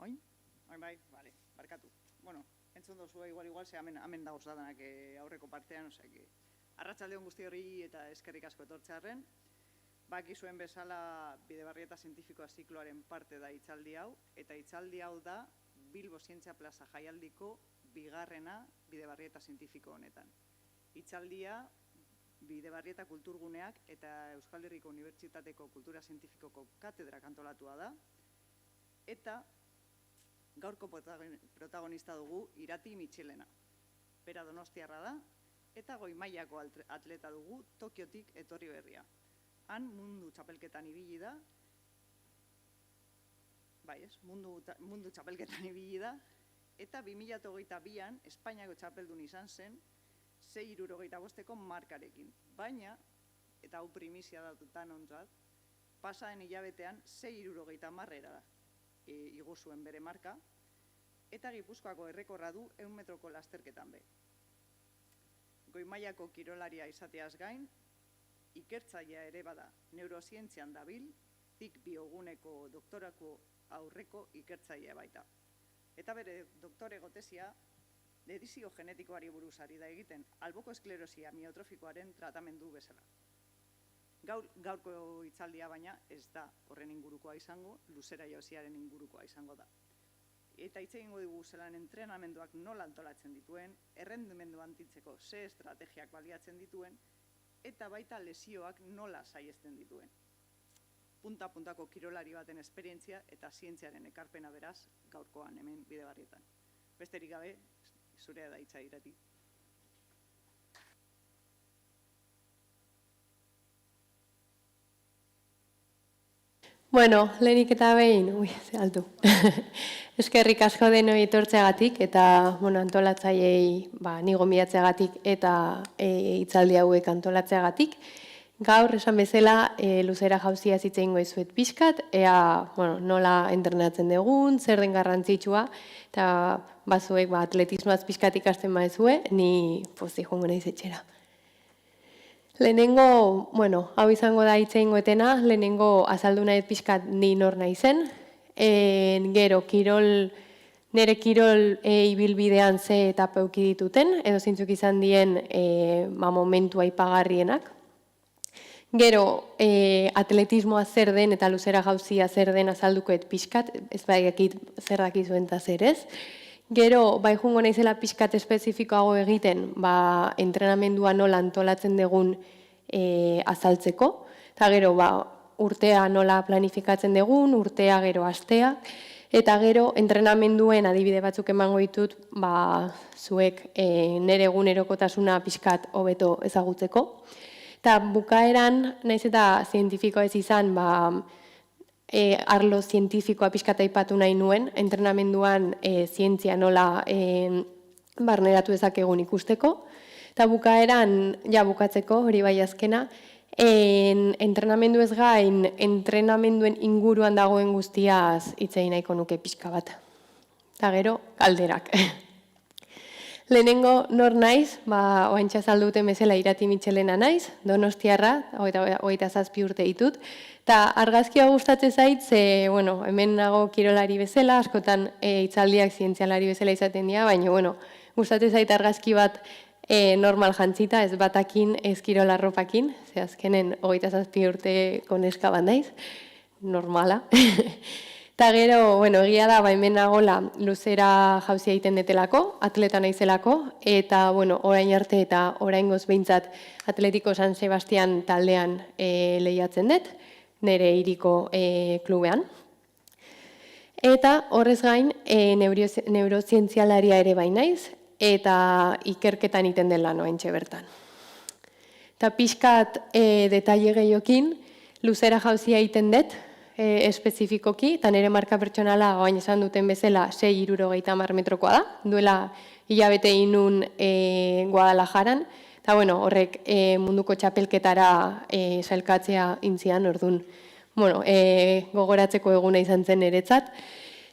Oin? Oin bai, bale, barkatu. Bueno, entzun dozu igual, ze hemen dagoz dadanak aurreko partean, arratsalde on guzti hori eta eskerrik asko etortzearren. Bakizuen bezala Bidebarrieta Zientifikoa zikloaren parte da hitzaldi hau, eta hitzaldi hau da Bilbo Zientzia Plaza jaialdiko bigarrena Bidebarrieta Zientifiko honetan. Hitzaldia Bidebarrieta Kulturguneak eta Euskal Herriko Unibertsitateko Kultura Zientifikoko katedrak antolatua da, eta gaurko protagonista dugu Irati Mitxelena. Bera Donostiarra da, eta goi mailako atleta dugu Tokiotik etorri berria. Han mundu txapelketan ibili da, mundu txapelketan ibili da, eta 2022an Espainiako txapeldun izan zen 6,65 markarekin. Baina, eta hau primizia datutan ontzat, pasaren hilabetean 6,60 da igo zuen bere marka, eta Gipuzkoako errekorra du 100 metroko lasterketan be. Goi mailako kirolaria izateaz gain, ikertzailea ere bada, neurozientzian dabil, TIC bioguneko doktorako aurreko ikertzailea baita. Eta bere doktorego tesia dedizio genetikoari buruz ari da egiten, alboko esklerosia miotrofikoaren tratamendu bezala. Gaurko hitzaldia baina ez da horren ingurukoa izango, luzera jauziaren ingurukoa izango da. Eta hitz egingo dugu zelan entrenamenduak nola antolatzen dituen, errendimendu handitzeko ze estrategiak baliatzen dituen, eta baita lesioak nola saihesten dituen. Punta-puntako kirolari baten esperientzia eta zientziaren ekarpena beraz gaurkoan hemen Bidebarrietan. Besterik gabe, zurea da hitza Irati. Bueno, lehenik eta behin, eskerrik asko denoi etortzeagatik eta antolatzaileei ni gonbidatzeagatik eta hitzaldi hauek antolatzeagatik. Gaur esan bezala luzera jauzia hitz egingo dizuet pixkat, ea nola entrenatzen dugun, zer den garrantzitsua, eta bazuek atletismoaz pixkat ikasten baduzue, ni joango naiz etxera. Lehenengo, hau izango da hitz egingoetena, lehenengo azaldu nahi pixkat ni nor naizen, gero nire kirol ibilbidean ze etapa eduki dituten, edo zintzuk izan dien momentu aipagarrienak. Gero, atletismoa zer den eta luzera jauzia zer den azaldukoet pixkat, ez dakit zer dakizuen eta zer ez. Gero, joango naizela pixkat espezifikoago egiten, entrenamendua nola antolatzen dugun azaltzeko. Eta gero, urtea nola planifikatzen dugun, urtea gero astea. Eta gero, entrenamenduen adibide batzuk emango ditut, zuek nire egunerokotasuna pixkat hobeto ezagutzeko. Eta bukaeran, naiz eta zientifikoa ez izan, arlo zientifikoa pixkat aipatu nahi nuen, entrenamenduan zientzia nola barneratu ezakegun ikusteko. Eta bukaeran, bukatzeko, hori bai azkena, entrenamendu ez gain, entrenamenduen inguruan dagoen guztiaz hitz egin nahiko nuke pixka bat. Eta gero, galderak. Lehenengo nor naiz, oaintxa zalduten bezala Irati Mitxelena naiz, Donostiarra, 27 urte ditut, eta argazkia gustatzen zait, hemen nago kirolari bezala, askotan hitzaldiak zientzialari bezala izaten dira, baina gustatzen zait argazki bat normal jantzita, ez batakin, ez kirolarropakin, ze azkenen 27 urteko neska bat naiz, normala. Eta gero, egia da, hemen nagola luzera jauzia egiten detelako, atleta naizelako, eta orain arte eta oraingoz behintzat Atletiko San Sebastian taldean lehiatzen dut, nire hiriko klubean. Eta horrez gain, neurozientzialaria ere bai naiz, eta ikerketan iten dela noaintxe bertan. Eta pixkat detaile gehiokin, luzera jauzia egiten dut, espezifikoki, eta nire marka pertsonala oain esan duten bezala 6,60 metrokoa da, duela hilabete inun Guadalajaran, eta horrek munduko txapelketara sailkatzea intzian, orduan, gogoratzeko eguna izan zen niretzat.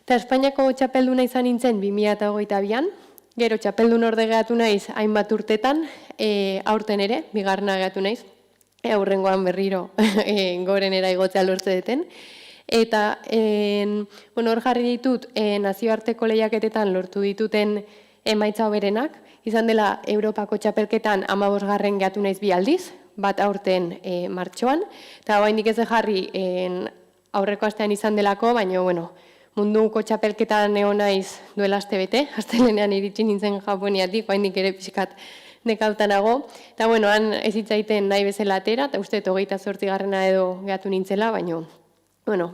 Eta Espainiako txapelduna izan nintzen 2022an, gero txapeldun orde gehatu naiz hainbat urtetan, aurten ere, bigarrena gehatu naiz, aurrengoan berriro gorenera igotzea lortze deten. Eta hor jarri ditut nazioarteko lehiaketetan lortu dituten emaitza hoberenak, izan dela Europako txapelketan 15. gehatu naiz 2 aldiz, bat aurten martxoan, eta oraindik ez jarri aurreko astean izan delako, baina munduko txapelketan egon naiz duela astebete, astelehenean iritsi nintzen Japoniatik, oraindik ere pixkat nekautanago, eta han ez hitzaiten nahi bezala atera, eta uste 28. edo gehatu nintzela, baina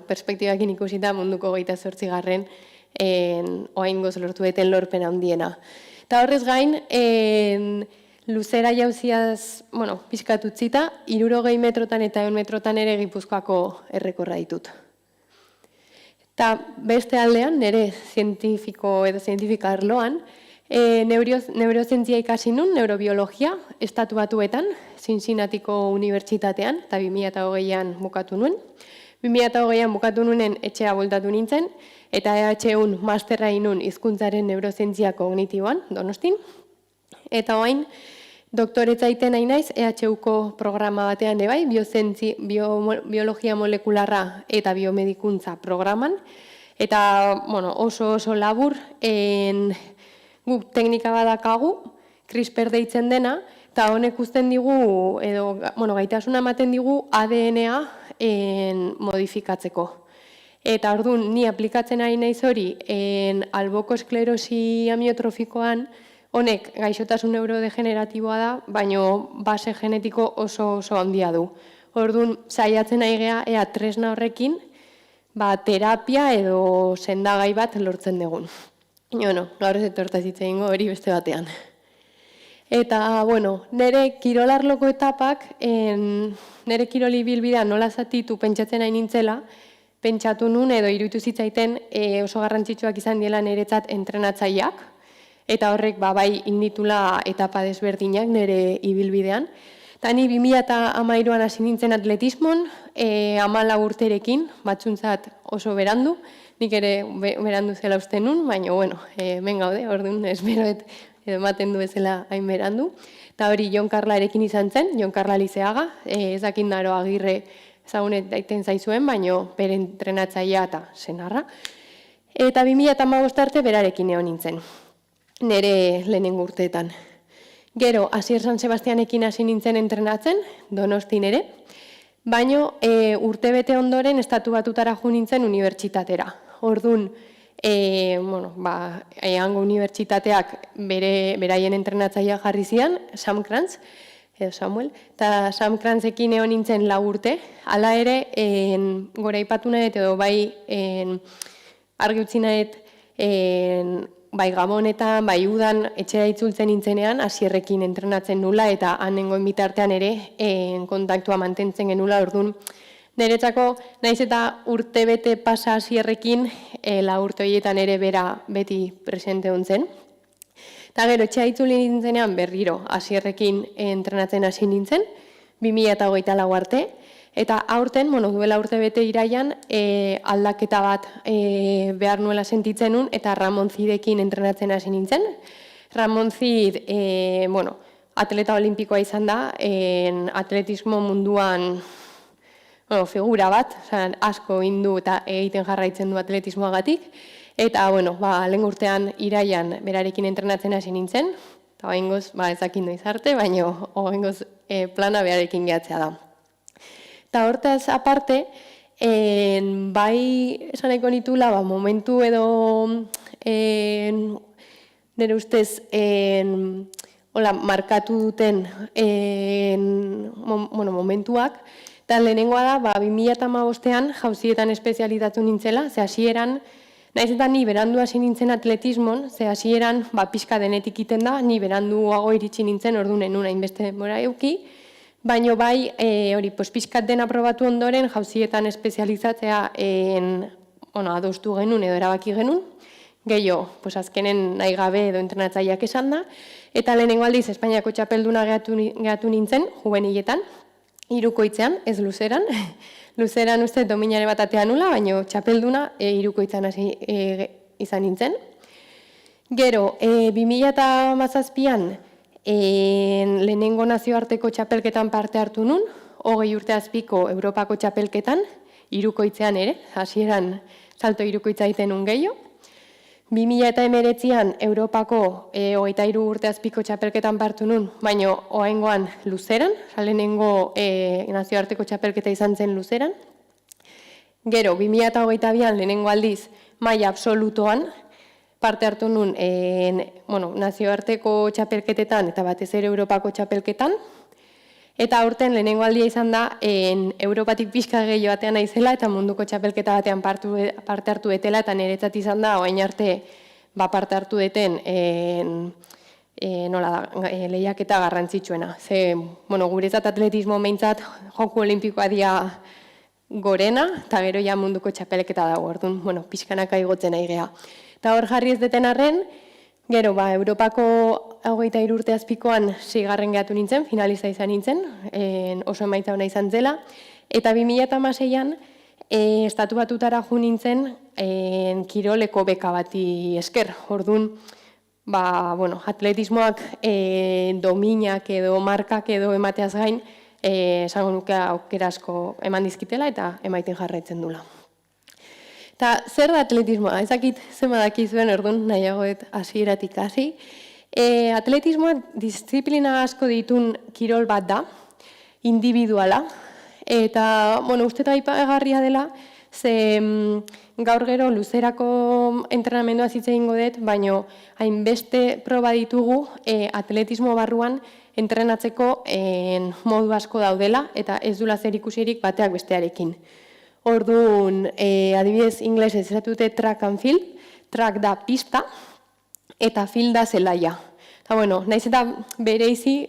perspektibakin ikusita munduko 28. Oraingoz lortu duten lorpen handiena. Eta horrez gain, luzera jauziaz, pixkat utzita, 60 metrotan eta 100 metrotan ere Gipuzkoako errekorra ditut. Eta beste aldean, nire zientifiko edo zientifika arloan, neurozientzia ikasi nun, neurobiologia, Estatu Batuetan, Cincinnatiko Unibertsitatean, eta 2020an bukatu nuen. 2020an bukatu nuenen etxea bueltatu nintzen, eta EH1 masterra inun hizkuntzaren neurozientzia kognitiboan, Donostin. Eta orain, doktoretza egiten nahi naiz, EHUko programa batean bai, biologia molekularra eta biomedikuntza programan. Eta oso labur, guk teknika badakagu, CRISPR deitzen dena, eta honek usten digu, edo gaitasuna ematen digu ADN-a modifikatzeko. Eta orduan, ni aplikatzen ari naiz hori, alboko esklerosi amiotrofikoan, honek gaixotasun neurodegeneratiboa da, baina base genetiko oso handia du. Orduan, saiatzen ari gea, ea tresna horrekin, terapia edo sendagai bat lortzen dugun. Gaur ez etortaz hitz egingo hori beste batean. Eta, nire kirolarloko etapak, nire kiroli bilbidea nola zatitu pentsatzen nahi nintzela, pentsatu nun edo iruditu zitzaiten oso garrantzitsuak izan diela niretzat entrenatzaileak, eta horrek bai inditula etapa desberdinak nire ibilbidean. Eta ni 2013an hasi nintzen atletismon, 14 urterekin, batzuntzat oso berandu, nik ere berandu zela uste nun, baina, hemen gaude, orduan esperoet ematen du bezala hain berandu. Eta hori Jon Karlarekin izan zen, Jon Karla Lizeaga, ezakin daro Agirre ezagunet daiten zaizuen, baina bere entrenatzailea eta senarra. Eta 2015 arte berarekin egon nintzen, nire lehenengo urteetan. Gero, Asier San Sebastianekin hasi nintzen entrenatzen, Donostin ere, baina urtebete ondoren Estatu Batutara jo nintzen unibertsitatera. Orduan, hango unibertsitateak beraien entrenatzailea jarri zian, Sam Krantz, edo Samuel, eta Sam Krantzekin egon nintzen 4 urte, hala ere, gora ipatu nahet edo bai argi utzi nahet, bai Gabonetan, bai Udan, etxera itzultzen nintzenean, Asierrekin entrenatzen nula, eta hanengoen bitartean ere kontaktua mantentzen genula, orduan, niretzako, naiz eta urtebete pasa Asierrekin, 4 urte horietan ere bera beti presente hontzen. Eta gero, etxea itzuli nintzenean berriro Asierrekin entrenatzen hasi nintzen, 2024 arte, eta aurten, duela urtebete iraian, aldaketa bat behar nuela sentitzen nun, eta Ramon Zidekin entrenatzen hasi nintzen. Ramon Zid, atleta olimpikoa izan da, atletismo munduan figura bat, asko indu eta egiten jarraitzen du atletismoagatik, eta, lehen urtean iraian berarekin entrenatzen hasi nintzen, eta oraingoz, ezakin noiz arte, baina oraingoz plana berarekin gehatzea da. Eta hortaz aparte, bai esaneko nitula, momentu edo nire ustez markatu duten momentuak, eta lehenengoa da, 2015an jauzietan espezializatu nintzela, ze hasieran, naiz eta ni berandu hasi nintzen atletismon, ze hasieran pixka denetik iten da, ni beranduago iritsi nintzen, orduan enun hainbeste denbora euki, baina bai, hori, pixkat dena probatu ondoren, jauzietan espezializatzea adostu genuen edo erabaki genuen, gehiago, azkenen nahi gabe edo entrenatzaileak esan da, eta lehenengo aldiz Espainiako txapelduna gehatu nintzen, juveniletan, Hirukoitzean, ez luzeran. Luzeran uste dominare bat atea nula, baina txapelduna Hirukoitzan hasi izan nintzen. Gero, 2017an lehenengo nazioarteko txapelketan parte hartu nun, 20 urte azpiko Europako txapelketan, hirukoitzean ere, hasieran salto hirukoitza egiten un gehiago. 2019an Europako 23 urte azpiko txapelketan partu nun, baina oraingoan luzeran, lehenengo nazioarteko txapelketa izan zen luzeran. Gero, 2022an lehenengo aldiz maila absolutoan parte hartu nun nazioarteko txapelketetan eta batez ere Europako txapelketan. Eta aurten lehenengo aldia izan da Europatik pixka gehiago batean naizela eta munduko txapelketa batean parte hartu etela eta niretzat izan da orain arte parte hartu deten lehiaketa garrantzitsuena. Ze, guretzat atletismo meintzat joku olimpikoa dia gorena eta gero ja munduko txapelketa dago, orduan, pixkanaka igotzen nahi geha. Eta hor jarri ez deten arren, gero, Europako 23 urte azpikoan 6. gehatu nintzen, finaliza izan nintzen, oso emaitza hona izan zela. Eta 2016an, estatu batutara jo nintzen, kiroleko beka bati esker. Orduan, atletismoak dominak edo markak edo emateaz gain, esango nuke aukera asko eman dizkitela eta emaiten jarraitzen dula. Eta zer da atletismoa? Ezakit zema dakizuen orduan nahiagoet hasieratik hasi. Atletismoa disiplina asko ditun kirol bat da, individuala. Eta, uste eta aipagarria dela, ze gaur gero luzerako entrenamendua zitze egingo dut, baina hainbeste proba ditugu atletismo barruan entrenatzeko modu asko daudela eta ez dula zer ikusirik bateak bestearekin. Orduan, adibidez inglesez esatute track and field, track da pista eta field da zelaia. Eta, naiz eta bereizi,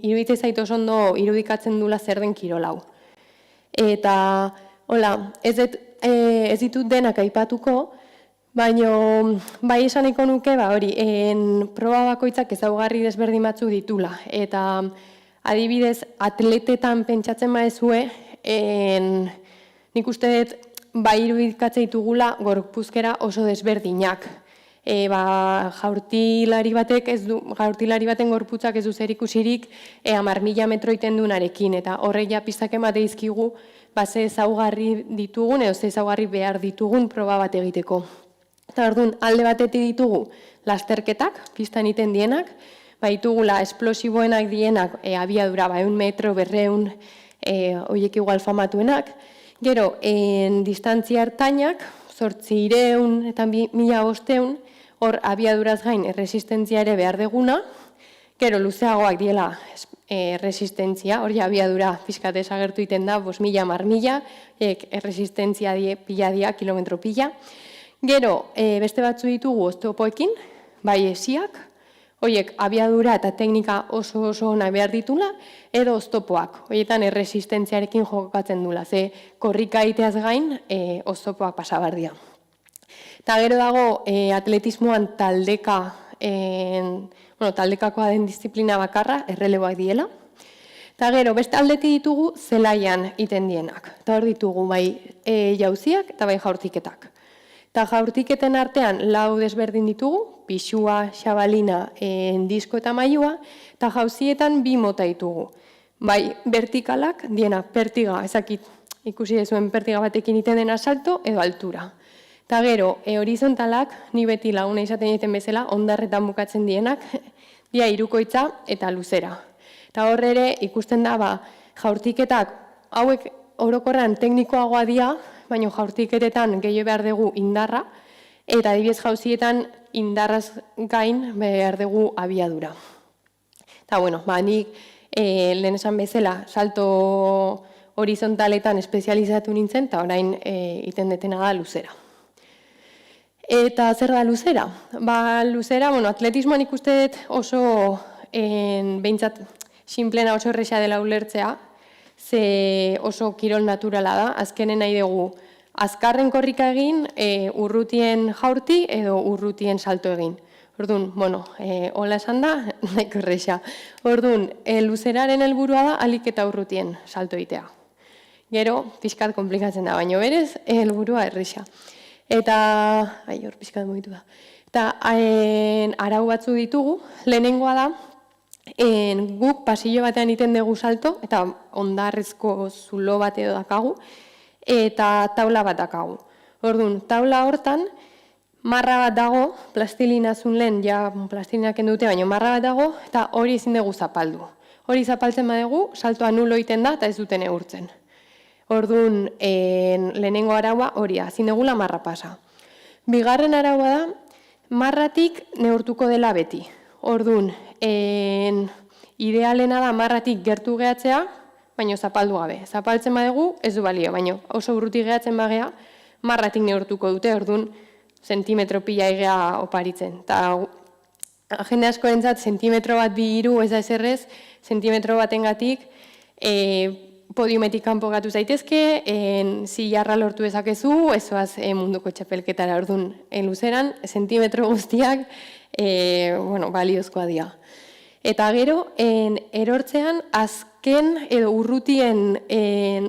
iruditzen zait oso ondo irudikatzen dula zer den kirolau. Eta, ez ditut denak aipatuko, baina bai esaneko nuke, proba bakoitzak ezaugarri desberdin batzuk ditula. Eta, adibidez, atletetan pentsatzen baezue, nik uste dut bai irudikatzen ditugula gorpuzkera oso desberdinak. Jaurtilari baten gorputzak ez du zer ikusirik 10.000 metro iten dunarekin, eta horrek ja pistak emate izkigu ze ezaugarri ditugun edo ze ezaugarri behar ditugun proba bat egiteko. Eta orduan, alde batetik ditugu lasterketak, pistan iten dienak, ditugula esplosiboenak dienak abiadura 100 metro, 200, horiek igual famatuenak. Gero, distantzia hartainak, 800 eta 1500, hor abiaduraz gain erresistentzia ere behar deguna. Gero, luzeagoak diela resistentzia, hori abiadura pixkat esagertu iten da, 5.000, 10.000, erresistentzia pila dia, kilometro pila. Gero, beste batzu ditugu oztopoekin, bai esiak, horiek abiadura eta teknika oso ona behar ditula, edo oztopoak, horietan erresistentziarekin jokatzen dula, ze korrika iteaz gain oztopoak pasabardia. Eta gero dago atletismoan taldekakoa den disiplina bakarra, erreleboak diela. Eta gero, beste aldetik ditugu zelaian iten dienak. Eta hor ditugu bai jauziak eta bai jaurtiketak. Eta jaurtiketen artean lau desberdin ditugu, pixua, xabalina, disko eta mailua, eta jauzietan 2 mota ditugu. Bai, vertikalak, diena, pertiga, ezakit ikusi dezuen pertiga batekin iten dena salto edo altura. Eta gero, horizontalak, ni beti laguna izaten egiten bezala, ondarretan bukatzen dienak, dia hirukoitza eta luzera. Eta horre ere ikusten da, jaurtiketak hauek orokorrean teknikoagoa dia, baina jaurtiketetan gehiago behar dugu indarra, eta adibidez jauzietan indarraz gain behar dugu abiadura. Eta, nik lehen esan bezala salto horizontaletan espezializatu nintzen, eta orain iten detena da luzera. Eta zer da luzera? Luzera, atletismoan ikuste dut oso, behintzat, sinplena oso erresa dela ulertzea, ze oso kirol naturala da, azkenen nahi dugu azkarren korrika egin, urrutien jaurti edo urrutien salto egin. Orduan, hola esan da, nahiko erresa. Orduan, luzeraren helburua da alik eta urrutien salto egitea. Gero, pixkat komplikatzen da, baina berez, helburua erresa. Eta, hor pixkat mugitu da. Eta arau batzu ditugu, lehenengoa da, guk pasillo batean iten dugu salto, eta ondarrezko zulo bat edo dakagu, eta taula bat dakagu. Orduan, taula hortan, marra bat dago, plastilina zun lehen, ja plastilina kendu dute, baina marra bat dago, eta hori ezin dugu zapaldu. Hori zapaltzen badugu, saltoa nulo egiten da, eta ez duten eurtzen. Orduan, lehenengo araua hori, ezin dugula marra pasa. Bigarren araua da, marratik neurtuko dela beti. Orduan, idealena da marratik gertu gehatzea, baina zapaldu gabe. Zapaltzen badugu, ez du balio, baina oso urruti gehatzen bagea, marratik neurtuko dute, orduan, zentimetro pila egea oparitzen. Eta jende asko entzat, zentimetro bat 2-3 ez da ezerrez, zentimetro batengatik podiumetik kanpo gatu zaitezke, zilarra lortu ezakezu, ezoaz munduko txapelketara orduan luzeran, zentimetro guztiak baliozkoa dira. Eta gero, erortzean azken edo urrutien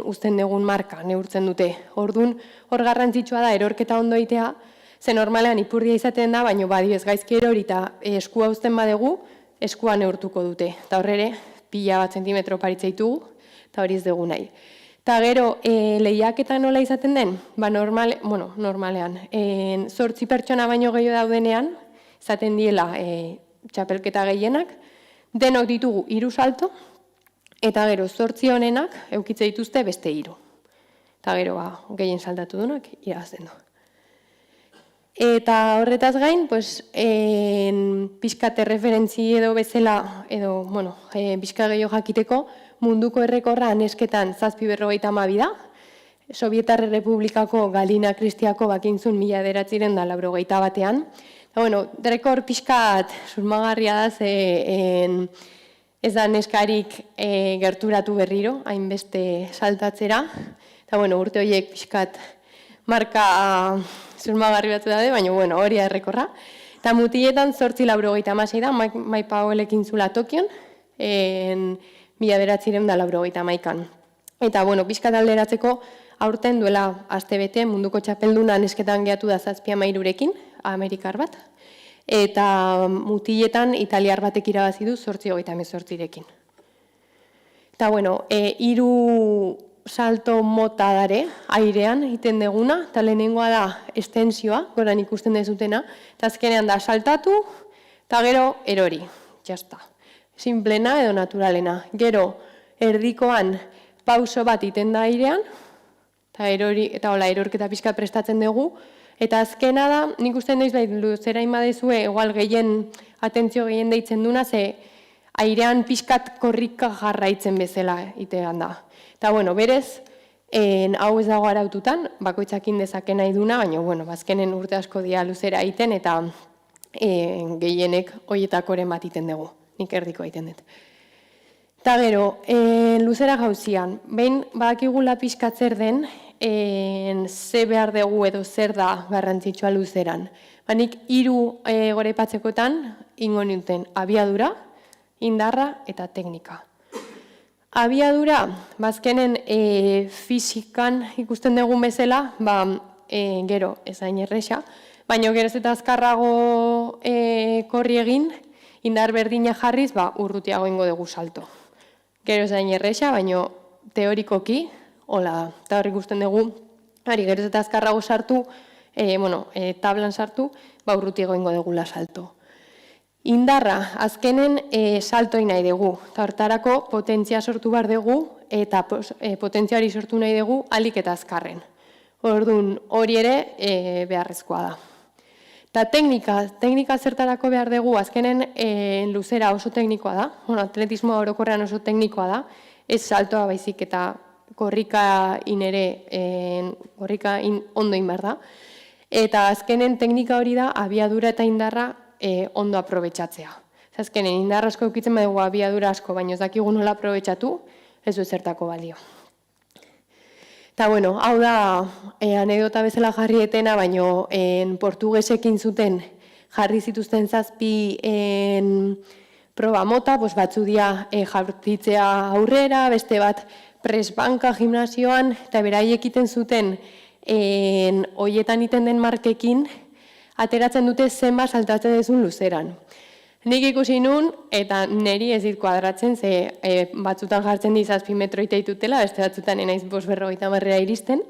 uzten dugun marka neurtzen dute. Orduan, hor garrantzitsua da erorketa ondo egitea, ze normalean ipurdia izaten da, baina badioz gaizki erori eta eskua uzten badegu, eskua neurtuko dute. Eta horre, pila bat zentimetro paritzaitugu, eta hori ez dugu nahi. Eta gero, lehiaketa nola izaten den? Normalean. 8 pertsona baino gehiago daudenean, izaten diela txapelketa gehienak, denok ditugu 3 salto, eta gero 8 honenak eukitze dituzte beste 3. Eta gero, gehien saltatu duenak, irabazten du. Eta horretaz gain, pixkate referentzi edo bezala, edo, pixka gehiago jakiteko, munduko errekorra nesketan 752 da, Sovietar Errepublikako Galina Kristiako bakintzun 1981 batean. Rekor pixkat susmagarria da, ez da neskarik gerturatu berriro, hainbeste saltatzera. Eta urte horiek pixkat marka susmagarri batzu daude, baina hori errekorra. Eta mutiletan 886 da, Mike Powellekin zula Tokion, 1981an. Eta, pixkat alderatzeko, aurten duela astebete munduko txapelduna nesketan gehatu da 713rekin, Amerikar bat, eta mutiletan italiar batek irabazi du 838rekin. Eta, 3 salto mota dare, airean egiten deguna, eta lehenengoa da estensioa, goran ikusten dezutena, eta azkenean da saltatu, eta gero erori, jazta. Simplena edo naturalena. Gero, erdikoan pauso bat iten da airean, eta erorketa pixka prestatzen dugu, eta azkena da, nik usten daiz luzera inbadezue, igual atentzio gehien deitzen duna, ze airean pixkat korrika jarraitzen bezala itean da. Eta, berez, hau ez dago araututan, bakoitzakin dezake nahi duna, baina, azkenen urte asko dira luzera egiten, eta gehienek horietakoren bat iten dugu, nik erdiko egiten dut. Eta gero, luzera gauzian, behin badakigula pixkat zer den, ze behar dugu edo zer da garrantzitsua luzeran. Nik 3 goraipatzekotan ingo nintzen abiadura, indarra eta teknika. Abiadura, bazkenen fizikan ikusten dugun bezala, gero ezain erresa, baina gero ez eta azkarrago korri egin, indar berdina jarriz, urrutiago ingo dugu salto. Gero ezain erresa, baina teorikoki, hola da. Eta hori ikusten dugu, gero ez eta azkarrago sartu, tablan sartu, urrutiago ingo dugula salto. Indarra, azkenen saltoi nahi dugu, eta hortarako potentzia sortu behar dugu, eta potentzia hori sortu nahi dugu alik eta azkarren. Orduan, hori ere beharrezkoa da. Eta teknika zertarako behar dugu, azkenen luzera oso teknikoa da, atletismoa orokorrean oso teknikoa da, ez saltoa baizik eta korrika ondo behar da. Eta azkenen teknika hori da, abiadura eta indarra ondo aprobetxatzea. Azkenen, indarra asko eukitzen badugu abiadura asko, baina ez dakigu nola aprobetxatu, ez du zertako balio. Eta, hau da anekdota bezala jarrietena, baina portugesekin zuten jarri zituzten 7 proba mota, batzu dira jartitzea aurrera, beste bat presbanka gimnasioan, eta beraiek egiten zuten hoietan iten den markekin, ateratzen dute zenbat saltatzen duzun luzeran. Nik ikusi nun, eta niri ez dit kuadratzen, ze batzutan jartzen di 7 metro itaitutela, beste batzutan enaiz 550 iristen,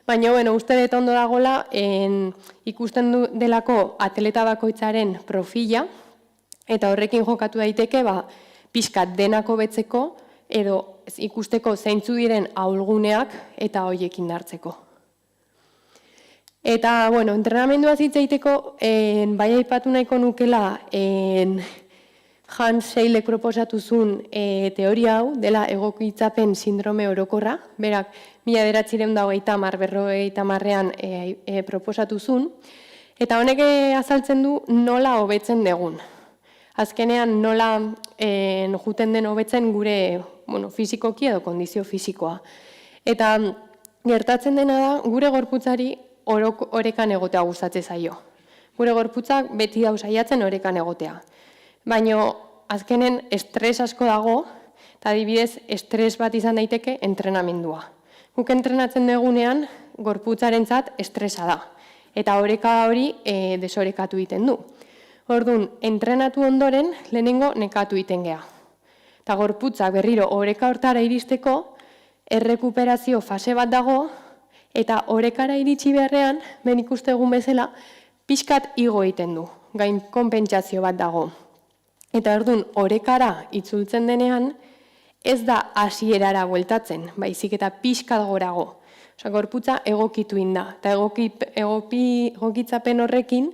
Baina, uste dut ondo dagoela, ikusten delako atleta bakoitzaren profila, eta horrekin jokatu daiteke, pixkat denako betzeko, edo ikusteko zeintzu diren ahulguneak eta hoiekin hartzeko. Eta, entrenamendua zitzaiteko, bai aipatu nahiko nukela, Hans Seilek proposatu zuen teoria hau, dela egokitzapen sindrome orokorra, berak 1950-berrogeitamarrean proposatu zuen, eta honek azaltzen du nola hobetzen dugun. Azkenean nola juten den hobetzen gure fisikoki edo kondizio fisikoa. Eta gertatzen dena da, gure gorputzari orekan egotea gustatzen zaio. Gure gorputzak beti dau saiatzen orekan egotea. Baina azkenen estres asko dago, eta adibidez estres bat izan daiteke entrenamendua. Guk entrenatzen dugunean gorputzarentzat estresa da, eta oreka hori desorekatu egiten du. Orduan, entrenatu ondoren lehenengo nekatu egiten gea. Eta gorputzak berriro oreka hortara iristeko errekuperazio fase bat dago, eta orekara iritsi beharrean, ben ikustegun bezala, pixkat igo egiten du, gain konpentsazio bat dago. Eta orduan, orekara itzultzen denean, ez da hasierara bueltatzen, baizik eta pixkat gorago. Gorputza egokitu inda, eta egokitzapen horrekin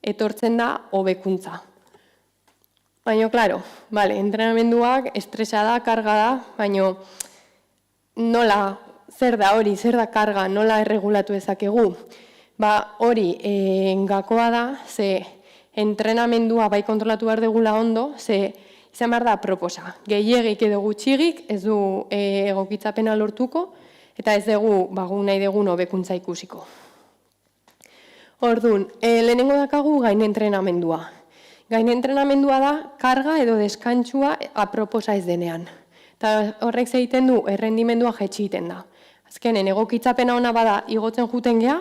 etortzen da hobekuntza. Baina, klaro, entrenamenduak estresa da, karga da, baina nola, zer da hori, zer da karga, nola erregulatu ezakegu? Hori gakoa da, ze entrenamendua bai kontrolatu behar degula ondo, ze izan behar da proposa. Gehiegik edo gutxigik ez du egokitzapena lortuko, eta ez dugu nahi dugun hobekuntza ikusiko. Orduan, lehenengo dakagu gain entrenamendua. Gain entrenamendua da karga edo deskantsua aproposa ez denean. Eta horrek egiten du errendimendua jaitsi egiten da. Azkenen egokitzapena ona bada igotzen juten gea,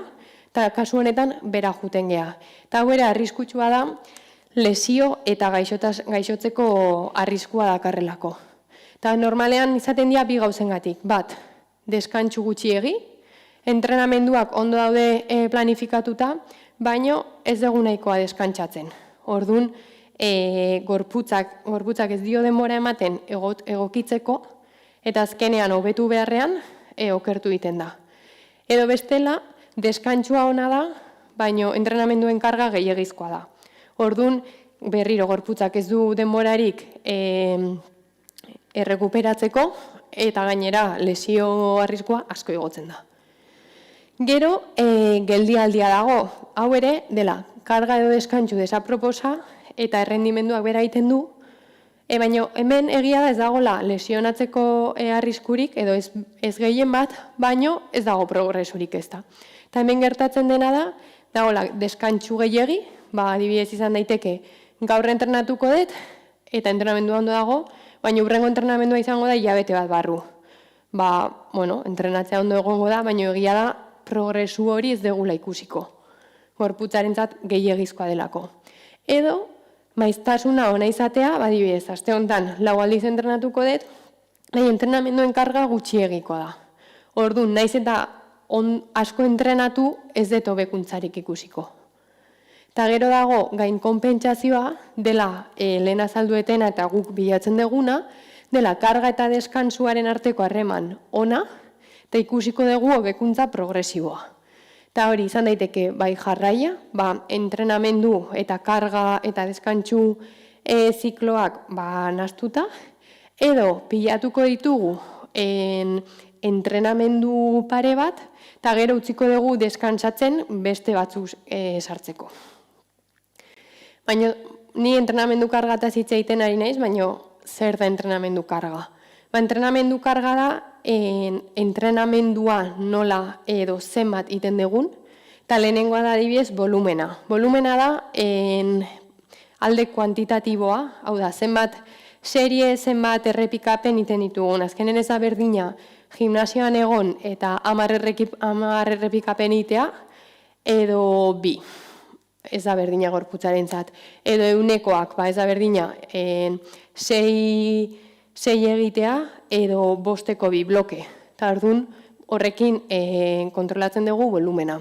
eta kasu honetan bera juten gea. Eta hau ere arriskutsua da lesio eta gaixotzeko arriskua dakarrelako. Eta normalean izaten dira bi gauzengatik. Bat, deskantsu gutxiegi, entrenamenduak ondo daude planifikatuta, baino ez dugu nahikoa deskantsatzen. Orduan, gorputzak ez dio denbora ematen egokitzeko, eta azkenean hobetu beharrean okertu egiten da. Edo bestela, deskantsua ona da, baino entrenamenduen karga gehiegizkoa da. Orduan, berriro gorputzak ez du denborarik errekuperatzeko, eta gainera lesio arriskua asko igotzen da. Gero, geldialdia dago, hau ere, dela, karga edo deskantsu desaproposa, eta errendimenduak bera egiten du, baina hemen egia da ez dagoela lesionatzeko arriskurik, edo ez gehien bat, baino ez dago progresurik ez da. Eta hemen gertatzen dena da, dagoela deskantsu gehiegi, adibidez izan daiteke, gaur entrenatuko dut, eta entrenamendua ondo dago, baina hurrengo entrenamendua izango da hilabete bat barru. Entrenatzea ondo egongo da, baina egia da progresu hori ez degula ikusiko. Gorputzarentzat gehiegizkoa delako. Edo, maiztasuna ona izatea, adibidez, aste honetan 4 aldiz entrenatuko dut, nahi entrenamenduen karga gutxiegikoa da. Orduan, naiz eta asko entrenatu ez dut hobekuntzarik ikusiko. Eta gero dago, gain konpentsazioa, dela lehen azalduetena eta guk bilatzen deguna, dela karga eta deskantsuaren arteko harreman ona, eta ikusiko dugu hobekuntza progresiboa. Eta hori izan daiteke bai jarraia, entrenamendu eta karga eta deskantsu zikloak nahastuta, edo pilatuko ditugu entrenamendu pare bat, eta gero utziko dugu deskantsatzen beste batzuk sartzeko. Baina ni entrenamendu karga eta hitz egiten ari naiz, baina zer da entrenamendu karga? Entrenamendu karga da entrenamendua nola edo zenbat iten dugun, eta lehenengoa da adibidez volumena. Volumena da alde kuantitatiboa, hau da, zenbat serie, zenbat errepikapen iten ditugun. Azkenen ez da berdina gimnasioan egon eta 10 errepikapen itea, edo 2. Ez da berdina gorputzarentzat. Edo eunekoak, ez da berdina 6 egitea, edo 5 bloke. Eta orduan, horrekin kontrolatzen dugu volumena.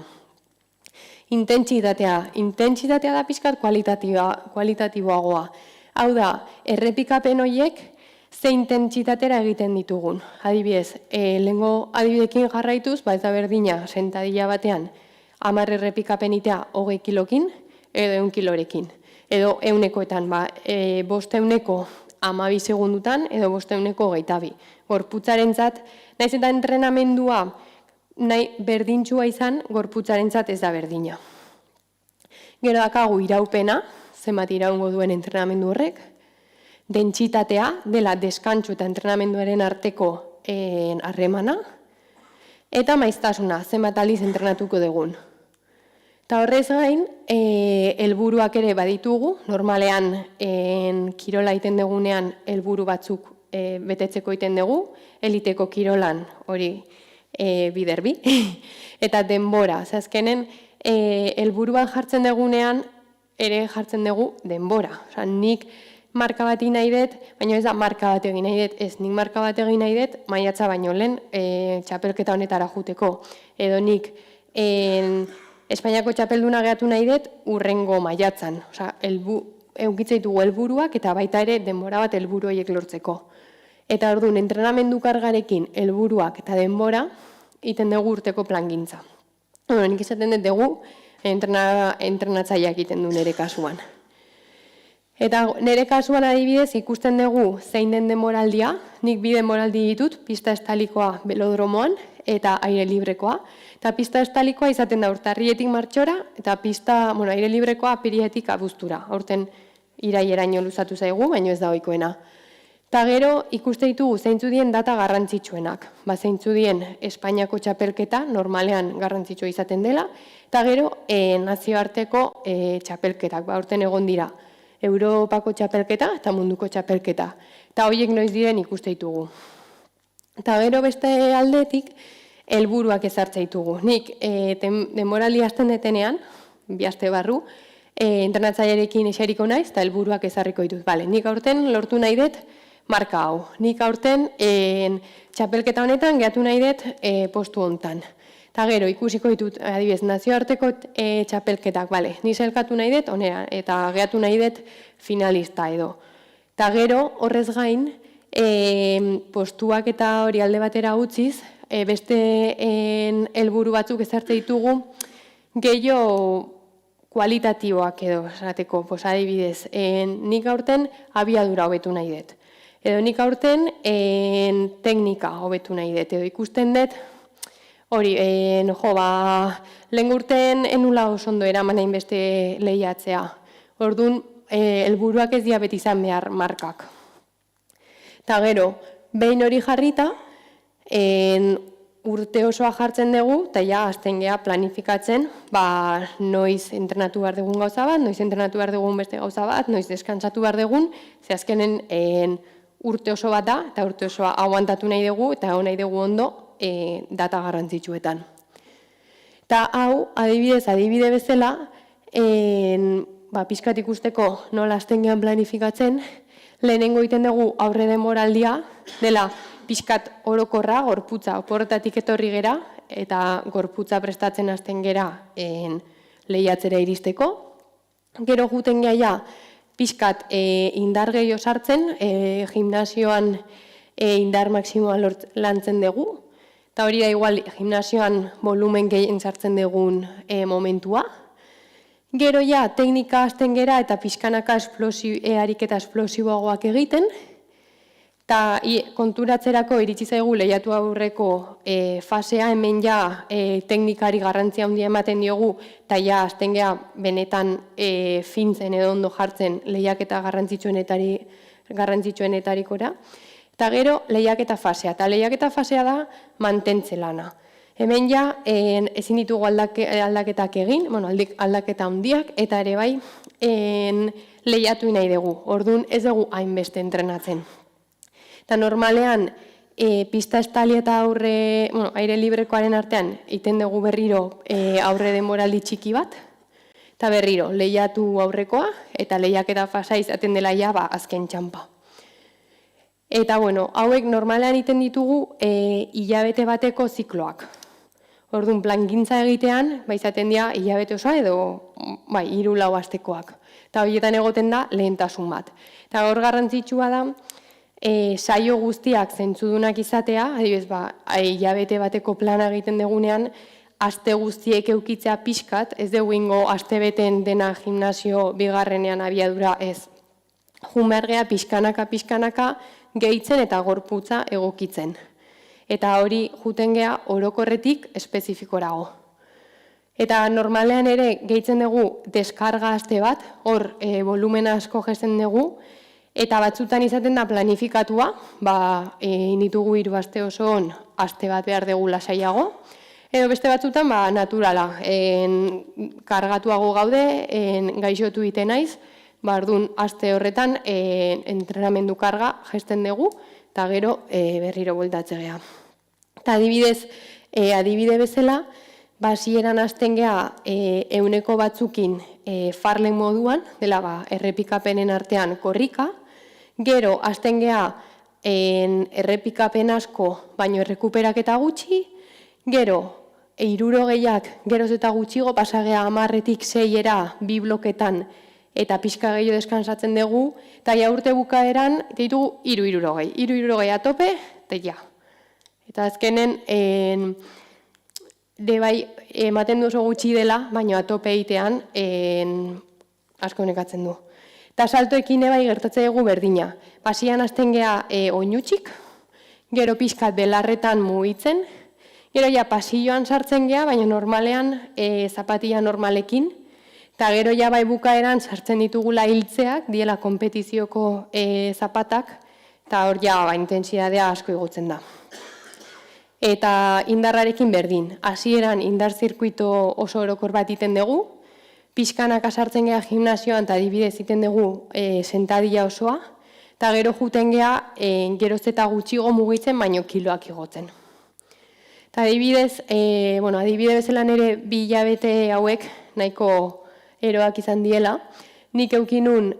Intentsitatea da pixkat kualitatiboagoa. Hau da, errepikapen horiek ze intentsitatera egiten ditugun. Adibidez, lehengo adibidekin jarraituz, ez da berdina sentadilla batean 10 errepikapen itea 20 kilokin edo 1 kilorekin. Edo 100etan, 500 12 segundutan edo 500 22. Gorputzarentzat, naiz eta entrenamendua nahi berdintxua izan, gorputzarentzat ez da berdina. Gero dakagu iraupena, zenbat iraungo duen entrenamendu horrek, dentsitatea dela deskantsu eta entrenamenduaren arteko harremana, eta maiztasuna, zenbat aldiz entrenatuko dugun. Eta horrez gain, helburuak ere baditugu, normalean kirola egiten dugunean helburu batzuk betetzeko egiten dugu, eliteko kirolan hori biderbi, eta denbora. Azkenen, helburuan jartzen dugunean, ere jartzen dugu denbora. Nik marka bat egin nahi dut, baina ez da marka bat egin nahi dut, ez nik marka bat egin nahi dut, maiatza baino lehen txapelketa honetara juteko. Edo nik Espainiako txapelduna gehatu nahi dut urrengo maiatzan. Eukitzen ditugu helburuak eta baita ere denbora bat helburu horiek lortzeko. Eta orduan, entrenamendu kargarekin helburuak eta denbora egiten dugu urteko plangintza. Nik izaten dut dugu entrenatzaileak egiten du nire kasuan. Eta nire kasuan adibidez ikusten dugu zein den denboraldia, nik 2 denboraldi ditut, pista estalikoa belodromoan eta aire librekoa. Eta pista estalikoa izaten da urtarrietik martxora eta aire librekoa apirietik abuztura. Horten iraileraino luzatu zaigu, baino ez da ohikoena. Eta gero ikuste ditugu zeintzu dien data garrantzitsuenak. Zeintzu dien Espainiako txapelketa, normalean garrantzitsua izaten dela, eta gero nazioarteko txapelketak. Horten egon dira Europako txapelketa eta munduko txapelketa. Eta horiek noiz diren ikuste ditugu. Eta gero beste aldetik, helburuak ezartzen ditugu. Nik denboraldi hasten detenean, 2 aste barru, entrenatzailearekin eseriko naiz eta helburuak ezarriko ditut. Nik aurten lortu nahi dut marka hau. Nik aurten txapelketa honetan gehatu nahi dut postu hontan. Eta gero ikusiko ditut, adibidez, nazioarteko txapelketak, ni sailkatu nahi dut onera eta gehatu nahi dut finalista edo. Eta gero horrez gain, postuak eta hori alde batera utziz, beste helburu batzuk ezartzen ditugu, gehiago kualitatiboak edo, esateko, adibidez, nik aurten abiadura hobetu nahi dut. Edo nik aurten teknika hobetu nahi dut. Edo ikusten dut, hori, lehen urten enula oso ondo eraman hain beste lehiatzea. Orduan, helburuak ez diabet izan behar markak. Eta gero, behin hori jarrita, urte osoa jartzen dugu, eta ja, azten geha planifikatzen, noiz entrenatu behar dugun gauza bat, noiz entrenatu behar dugun beste gauza bat, noiz deskantzatu behar dugun, ze azkenen urte oso bat da, eta urte osoa aguantatu nahi dugu, eta hau nahi dugu ondo data garrantzitsuetan. Eta hau, adibide bezala, pixkat ikusteko nola azten gehan planifikatzen, lehenengo egiten dugu aurre denboraldia, dela pixkat orokorra, gorputza oporretatik etorri gera, eta gorputza prestatzen hasten gera lehiatzera iristeko. Gero juten geha pixkat indar gehiago sartzen, gimnasioan indar maksimoa lantzen dugu, eta hori da igual gimnasioan volumen gehien sartzen dugun momentua. Gero ja teknika hasten gera eta pixkanaka ariketa esplosiboagoak egiten, eta konturatzerako iritsi zaigu lehiatu aurreko fasea, hemen ja teknikari garrantzia handia ematen diogu, eta ja hasten geha benetan fintzen edo ondo jartzen lehiaketa garrantzitsuenetarikora. Eta gero lehiaketa fasea, eta lehiaketa fasea da mantentze lana. Hemen ja ezin ditugu aldaketak egin, aldaketa handiak, eta ere bai lehiatu nahi dugu, orduan ez dugu hainbeste entrenatzen. Eta normalean, pista estali eta aire librekoaren artean, egiten dugu berriro aurre denboraldi txiki bat, eta berriro lehiatu aurrekoa, eta lehiaketa fasa izaten dela ja azken txampa. Eta, bueno, hauek normalean egiten ditugu hilabete bateko zikloak. Orduan, plangintza egitean, izaten dira hilabete osoa edo 3-4 astekoak. Eta horietan egoten da lehentasun bat. Eta hor garrantzitsua da, saio guztiak zentzudunak izatea, adibidez, hilabete bateko plana egiten dugunean, aste guztiek eukitzea pixkat, ez dugu ingo astebeten dena gimnasio bigarrenean abiadura ez. Junbergea pixkanaka gehitzen eta gorputza egokitzen. Eta hori juten gea orokorretik espezifikorago. Eta normalean ere gehitzen dugu deskarga aste bat, hor volumena asko jesten dugu, eta batzutan izaten da planifikatua, initugu 3 aste osoan aste bat behar dugu lasaiago, edo beste batzutan naturala, kargatuago gaude, gaixotu ite naiz, orduan aste horretan entrenamendu karga jesten dugu, eta gero berriro bueltatze gea. Eta adibide bezala, hasieran hasten gea 100 batzukin farlen moduan, dela errepikapenen artean korrika, gero hasten gea errepikapen asko, baino errekuperaketa gutxi, gero 60ak geroz eta gutxigo, pasagea 10etik 6era 2 bloketan, eta pixka gehiago deskansatzen dugu, eta urte bukaeran, ditugu 3-60 atope, eta ja. Eta azkenen, ematen du oso gutxi dela, baina atope egitean asko nekatzen du. Eta saltoekin gertatze dugu berdina. Pasian hasten gea oinutxik, gero pixkat belarretan mugitzen, gero ja pasilloan sartzen gea, baina normalean zapatilla normalekin, eta gero ja bukaeran sartzen ditugula hiltzeak, diela konpetizioko zapatak, eta hor ja intentsidadea asko igotzen da. Eta indarrarekin berdin. Hasieran indar zirkuito oso orokor bat iten dugu, pixkanaka sartzen gea gimnasioan eta adibidez iten dugu sentadilla osoa, eta gero juten gea geroz eta gutxigo mugitzen, baino kiloak igotzen. Eta adibide bezala nire 2 hilabete hauek nahiko eroak izan diela, nik eukinun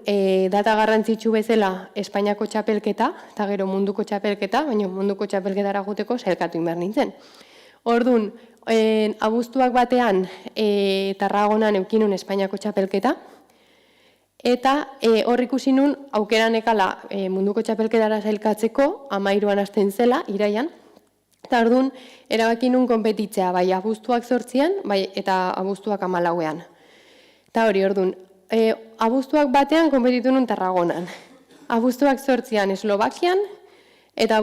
data garrantzitsu bezala Espainiako txapelketa, eta gero munduko txapelketa, baina munduko txapelketara juteko sailkatu inber nintzen. Orduan, abuztuak batean Tarragonan eukinun Espainiako txapelketa, eta hor ikusi nun aukeran ekala munduko txapelketara sailkatzeko 13an hasten zela, iraian, eta orduan erabaki nun konpetitzea, bai abuztuak 8an, bai eta abuztuak 14an. Eta hori, orduan, abuztuak batean konpetitu nun Tarragonan. Abuztuak 8an Eslovakian, eta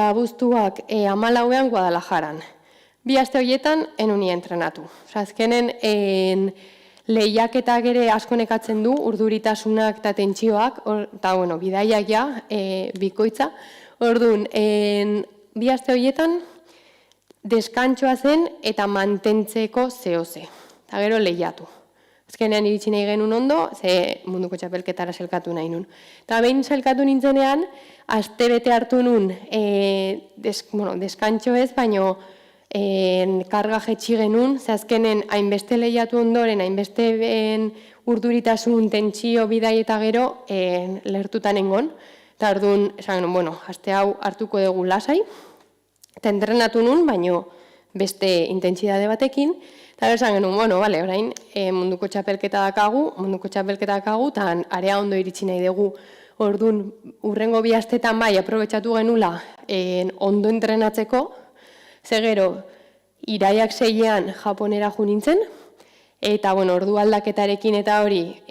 abuztuak 14an Guadalajaran. 2 aste horietan enunia entrenatu. Azkenen lehiaketak ere asko nekatzen du, urduritasunak eta tentsioak, eta bidaiak ja, bikoitza. Orduan, 2 aste horietan deskantsoa zen eta mantentzeko zehose. Eta gero lehiatu. Azkenean iritsi nahi genuen ondo, ze munduko txapelketara selkatu nahi nun. Eta behin selkatu nintzenean, astebete hartu nun deskantxo ez, baino karga jetxi genuen, ze azkenen hainbeste lehiatu ondoren, hainbeste urduritasun, tentsio, bidai eta gero lertutan engon. Eta orduan, esan genuen, aste hau hartuko dugu lasai, eta entrenatu nun, baino beste intentsidade batekin, eta esan genuen, orain munduko txapelketa dakagu, eta area ondo iritsi nahi dugu. Orduan, urrengo 2 astetan aprobetxatu genula ondo entrenatzeko, ze gero, iraiak 6an Japonera jo nintzen, eta ordu aldaketarekin eta hori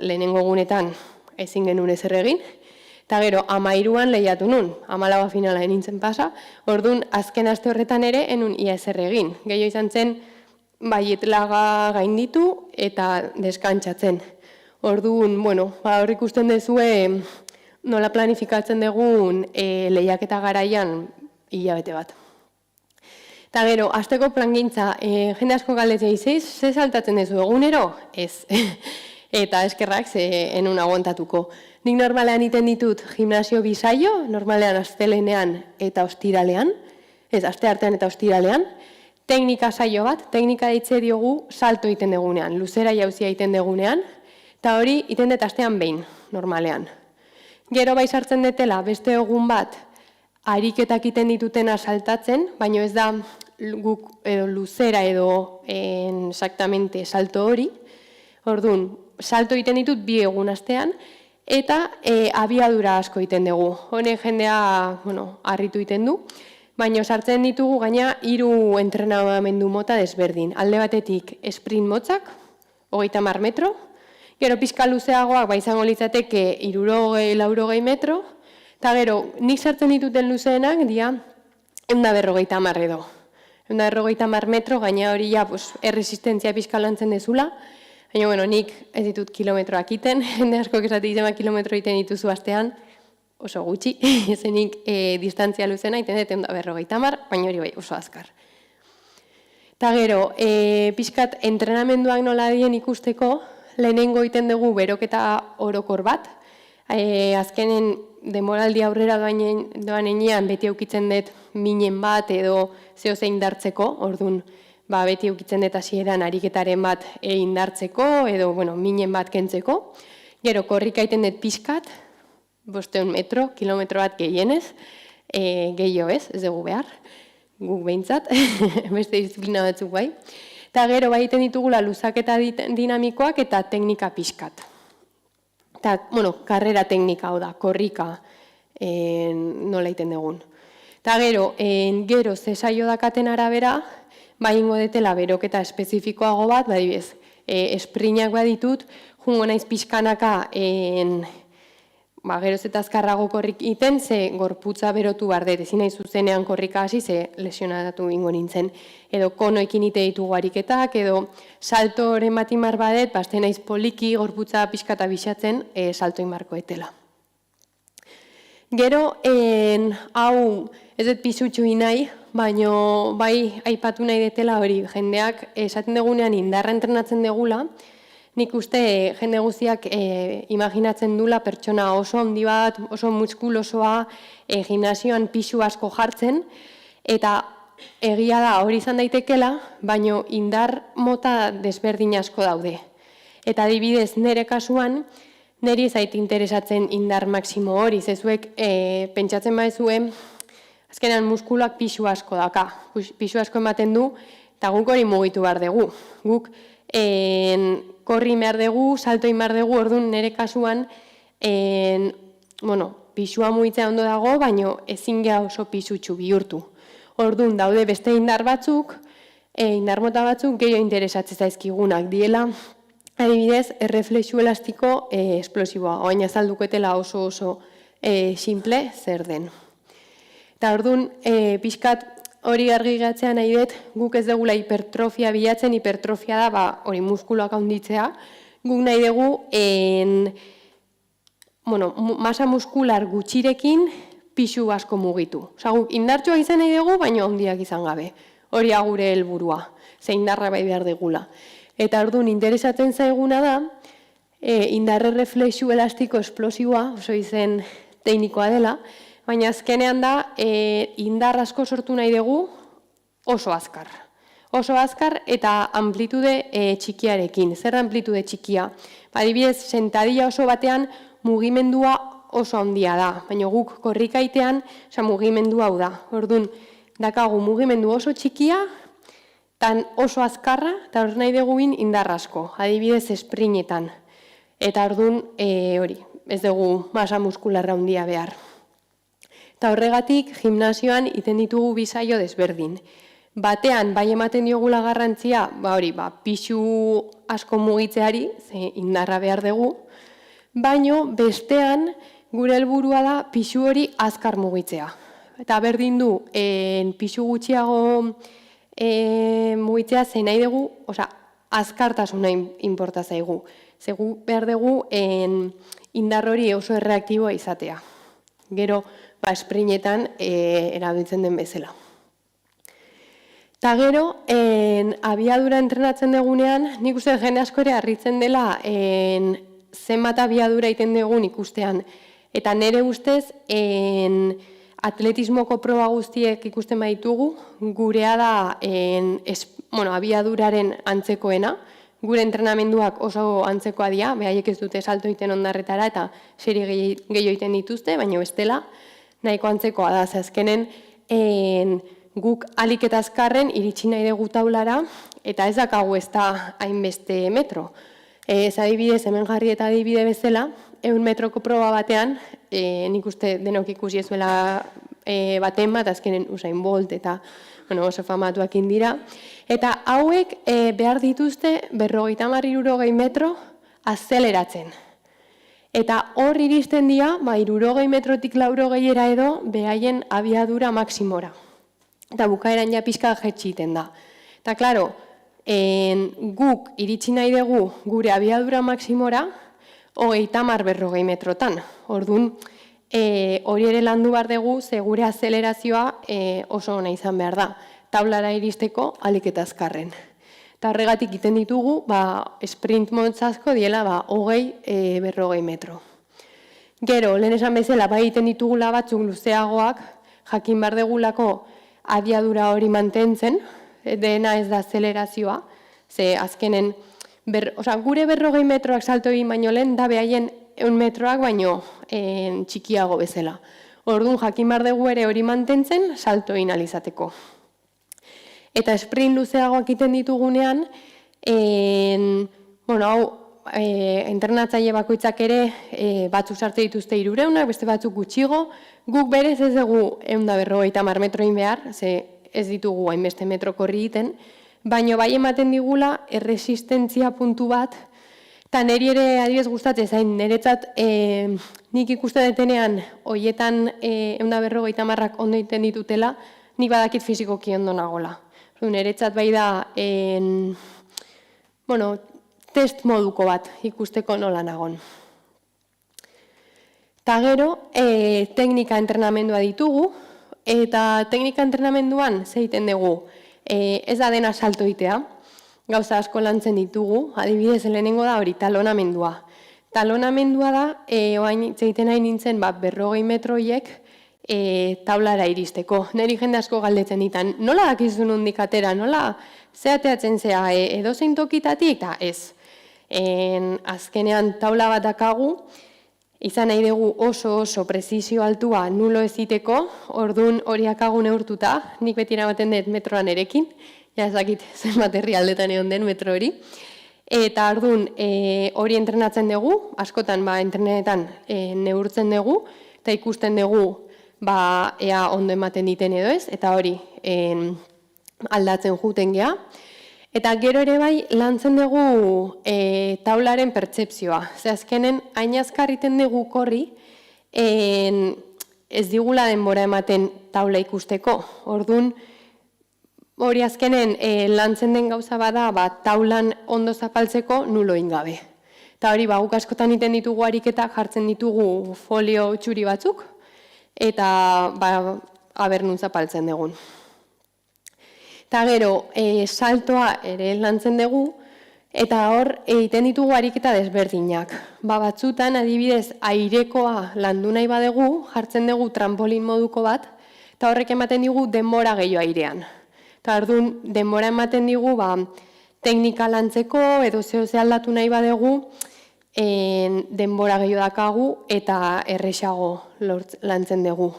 lehenengo gunetan ezin genuen ezer egin, eta gero 13an lehiatu nun, 14 finala nintzen pasa, orduan azken aste horretan ere enun ia ezer egin. Gehiago izan zen, baietlaga gainditu eta deskantzatzen. Orduan, hor ikusten dezue nola planifikatzen dugun lehiaketa garaian hilabete bat. Eta gero, asteko plangintza, jende asko galdetzen izeiz, ze saltatzen dezu egunero? Ez. Eta eskerrak, ze enun aguantatuko. Nik normalean iten ditut gimnasio 2 saio, normalean astelenean eta ostiralean, ez, aste artean eta ostiralean, teknika saio bat, teknika deitze diogu salto iten degunean, luzera jauzia iten degunean, eta hori iten dut astean behin, normalean. Gero bai sartzen detela beste egun bat ariketak iten ditutena saltatzen, baino ez da guk luzera edo exactamente salto hori. Orduan, salto egiten ditut 2 egun astean, eta abiadura asko egiten dugu. Honek jendea, harritu egiten du, baina sartzen ditugu gaina 3 entrenamendu mota desberdin. Alde batetik sprint motzak, 30 metro, gero pixka luzeagoak izango litzateke 60-80 metro, eta gero nik sartzen dituten luzeenak dira 150 edo. 150 metro, gaina hori ja erresistentzia pixka lantzen dezula, baina nik ez ditut kilometroak iten, jende asko esate izema kilometro iten dituzu astean, oso gutxi, zenik distantzia luzena iten dut 150, baina hori bai oso azkar. Eta gero, pixkat entrenamenduak nola dien ikusteko, lehenengo iten dugu beroketa orokor bat, azkenen demoraldi aurrera doan enean beti aukitzen dut minen bat edo zeo zein dartzeko, orduan beti aukitzen dut hasieran ariketaren bat indartzeko edo minen bat kentzeko. Gero korrika iten dut pixkat, 500 metro, kilometro bat gehienez, gehiago ez dugu behar, guk behintzat, beste disiplina batzuk bai. Eta gero bai iten ditugula luzaketa dinamikoak eta teknika pixkat. Eta, karrera teknika hau da, korrika nola iten dugun. Eta gero zesaio dakaten arabera, ingo detela beroketa espezifikoago bat, badibez, esprinak baditut, jungo naiz pixkanaka, geroz eta azkarrago korrik iten, ze gorputza berotu bardet, ezin nahi zuzenean korrika hasi, ze lesionatu ingo nintzen. Edo konoekin ite ditugu ariketak, edo salto horren bat imar badet, bazte naiz poliki gorputza pixkata bisatzen, salto imarko etela. Gero, hau ez dut pisutxu nahi, baino bai aipatu nahi detela hori jendeak esaten dugunean indarra entrenatzen degula, nik uste jende guztiak imaginatzen dula pertsona oso handi bat, oso muskulosoa, gimnasioan pisu asko jartzen, eta egia da hori izan daitekela, baino indar mota desberdin asko daude. Eta adibidez nire kasuan, niri zait interesatzen indar maksimo hori, zezuek pentsatzen baezuen, azkenean muskuloak pisu asko daka, pisu asko ematen du, eta guk hori mugitu behar dugu. Guk korri behar dugu, salto behar dugu, orduan nire kasuan, pisua mugitzea ondo dago, baino ezin geha oso pisutxu bihurtu. Orduan daude beste indar batzuk, indar mota batzuk gehiago interesatzen zaizkigunak diela, adibidez, erreflexu elastiko esplosiboa, oain azalduketela oso simple zer den. Eta orduan, pixkat hori argi gatzean nahi dut, guk ez dugula hipertrofia bilatzen, hipertrofia da hori muskuloak handitzea, guk nahi dugu masa muskular gutxirekin pisu asko mugitu. Osa, guk indartxoa izan nahi dugu, baina handiak izan gabe. Hori agure helburua, ze indarra bai behar degula. Eta orduan interesatzen zaiguna da, indarre reflexu elastiko esplosiboa, oso izen teknikoa dela, baina azkenean da, indar asko sortu nahi dugu oso azkar. Oso azkar eta amplitude txikiarekin. Zer amplitude txikia? Adibidez, sentadilla oso batean mugimendua oso handia da, baina guk korrikaitean mugimendu hau da. Orduan, dakagu mugimendu oso txikia, tan oso azkarra, eta hor nahi duguin indar asko, adibidez esprinetan. Eta orduan, hori, ez dugu masa muskularra handia behar. Eta horregatik, gimnasioan iten ditugu bisaio desberdin. Batean, bai ematen diogula garrantzia, pisu asko mugitzeari, ze indarra behar dugu, baino bestean, gure helburua da pisu hori azkar mugitzea. Eta berdin du, pisu gutxiago mugitzea ze nahi dugu, azkartasuna inporta zaigu. Zegu behar dugu indar hori oso erreaktiboa izatea. Gero, esprinetan erabiltzen den bezala. Eta gero, abiadura entrenatzen dugunean, nik uste jende asko ere harritzen dela zenbat abiadura egiten dugun ikustean. Eta nire ustez, atletismoko proba guztiek ikusten baditugu, gurea da abiaduraren antzekoena, gure entrenamenduak oso antzekoa dira, behaiek ez dute salto egiten ondarretara eta serie gehiago egiten dituzte, baina bestela nahiko antzekoa da. Azkenen guk alik eta azkarren iritsi nahi dugu taulara eta ez dakagu ez da hainbeste metro. Ez adibidez, hemen jarri eta adibide bezala, 100 metroko proba batean, nik uste denok ikusi ezuela baten bat, azkenen Usain Bolt eta oso famatuak indira. Eta hauek behar dituzte 50-60 metro azeleratzen. Eta hor iristen dira, 60 metrotik 80 edo, behaien abiadura maksimora. Eta bukaeran ja pixka jetxiten da. Eta, klaro, guk iritsi nahi dugu gure abiadura maksimora, 30-40 metrotan. Orduan, hori ere landu behar dugu, ze gure azelerazioa oso ona izan behar da. Taulara iristeko alik eta azkarren. Eta horregatik egiten ditugu, sprint motz asko diela 20-40 metro. Gero, lehen esan bezala, egiten ditugula batzuk luzeagoak, jakin behar dugulako abiadura hori mantentzen, dena ez da azelerazioa, ze azkenen, gure 40 metroak salto egin baino lehen, da behaien 100 metroak baino txikiago bezala. Orduan, jakin behar dugu ere hori mantentzen, salto egin alizateko. Eta sprint luzeagoak egiten ditugunean, entrenatzaile bakoitzak ere batzuk sartze dituzte 300, beste batzuk gutxigo, guk berez ez dugu 150 metroin behar, ze ez ditugu hainbeste metro korri egiten, baina bai ematen digula erresistentzia puntu bat, eta niri ere adibidez gustatzen zain, niretzat nik ikusten detenean hoietan 150ak ondo egiten ditutela, nik badakit fizikoki ondo nagola. Niretzat bai da, test moduko bat ikusteko nola nagon. Eta gero, teknika entrenamendua ditugu, eta teknika entrenamenduan zeiten dugu, ez da dena salto egitea, gauza asko lantzen ditugu, adibidez lehenengo da hori talonamendua. Talonamendua da, oain zeiten nahi nintzen 40 metroiek taulara iristeko. Neri jende asko galdetzen ditan, nola dakizun hundik atera, nola zeateatzen zea edozein tokitatik, eta ez. Azkenean taula bat dakagu, izan nahi dugu oso prezisio altua nulo eziteko, orduan horiakagu neurtuta, nik beti eramaten dut metroan erekin, ja ezakit zenbat herrialdetan egon den metro hori, eta orduan hori entrenatzen dugu, askotan entrenetan neurtzen dugu, eta ikusten dugu ea ondo ematen diten edo ez, eta hori aldatzen juten gea. Eta gero ere bai, lantzen dugu taularen pertsepzioa. Ze azkenen, hain azkar egiten dugu korri, ez digula denbora ematen taula ikusteko. Orduan, hori azkenen lantzen den gauza bada, taulan ondo zapaltzeko nulo ingabe. Eta hori, guk askotan egiten ditugu ariketak jartzen ditugu folio txuri batzuk, eta nun zapaltzen dugun. Eta gero, saltoa ere lantzen dugu, eta hor egiten ditugu ariketa desberdinak. Batzutan, adibidez, airekoa landu nahi badegu, jartzen dugu trampolin moduko bat, eta horrek ematen digu denbora gehiago airean. Eta orduan, denbora ematen digu teknika lantzeko, edo zeo aldatu nahi badegu, denbora gehiago dakagu eta erresago lantzen dugu.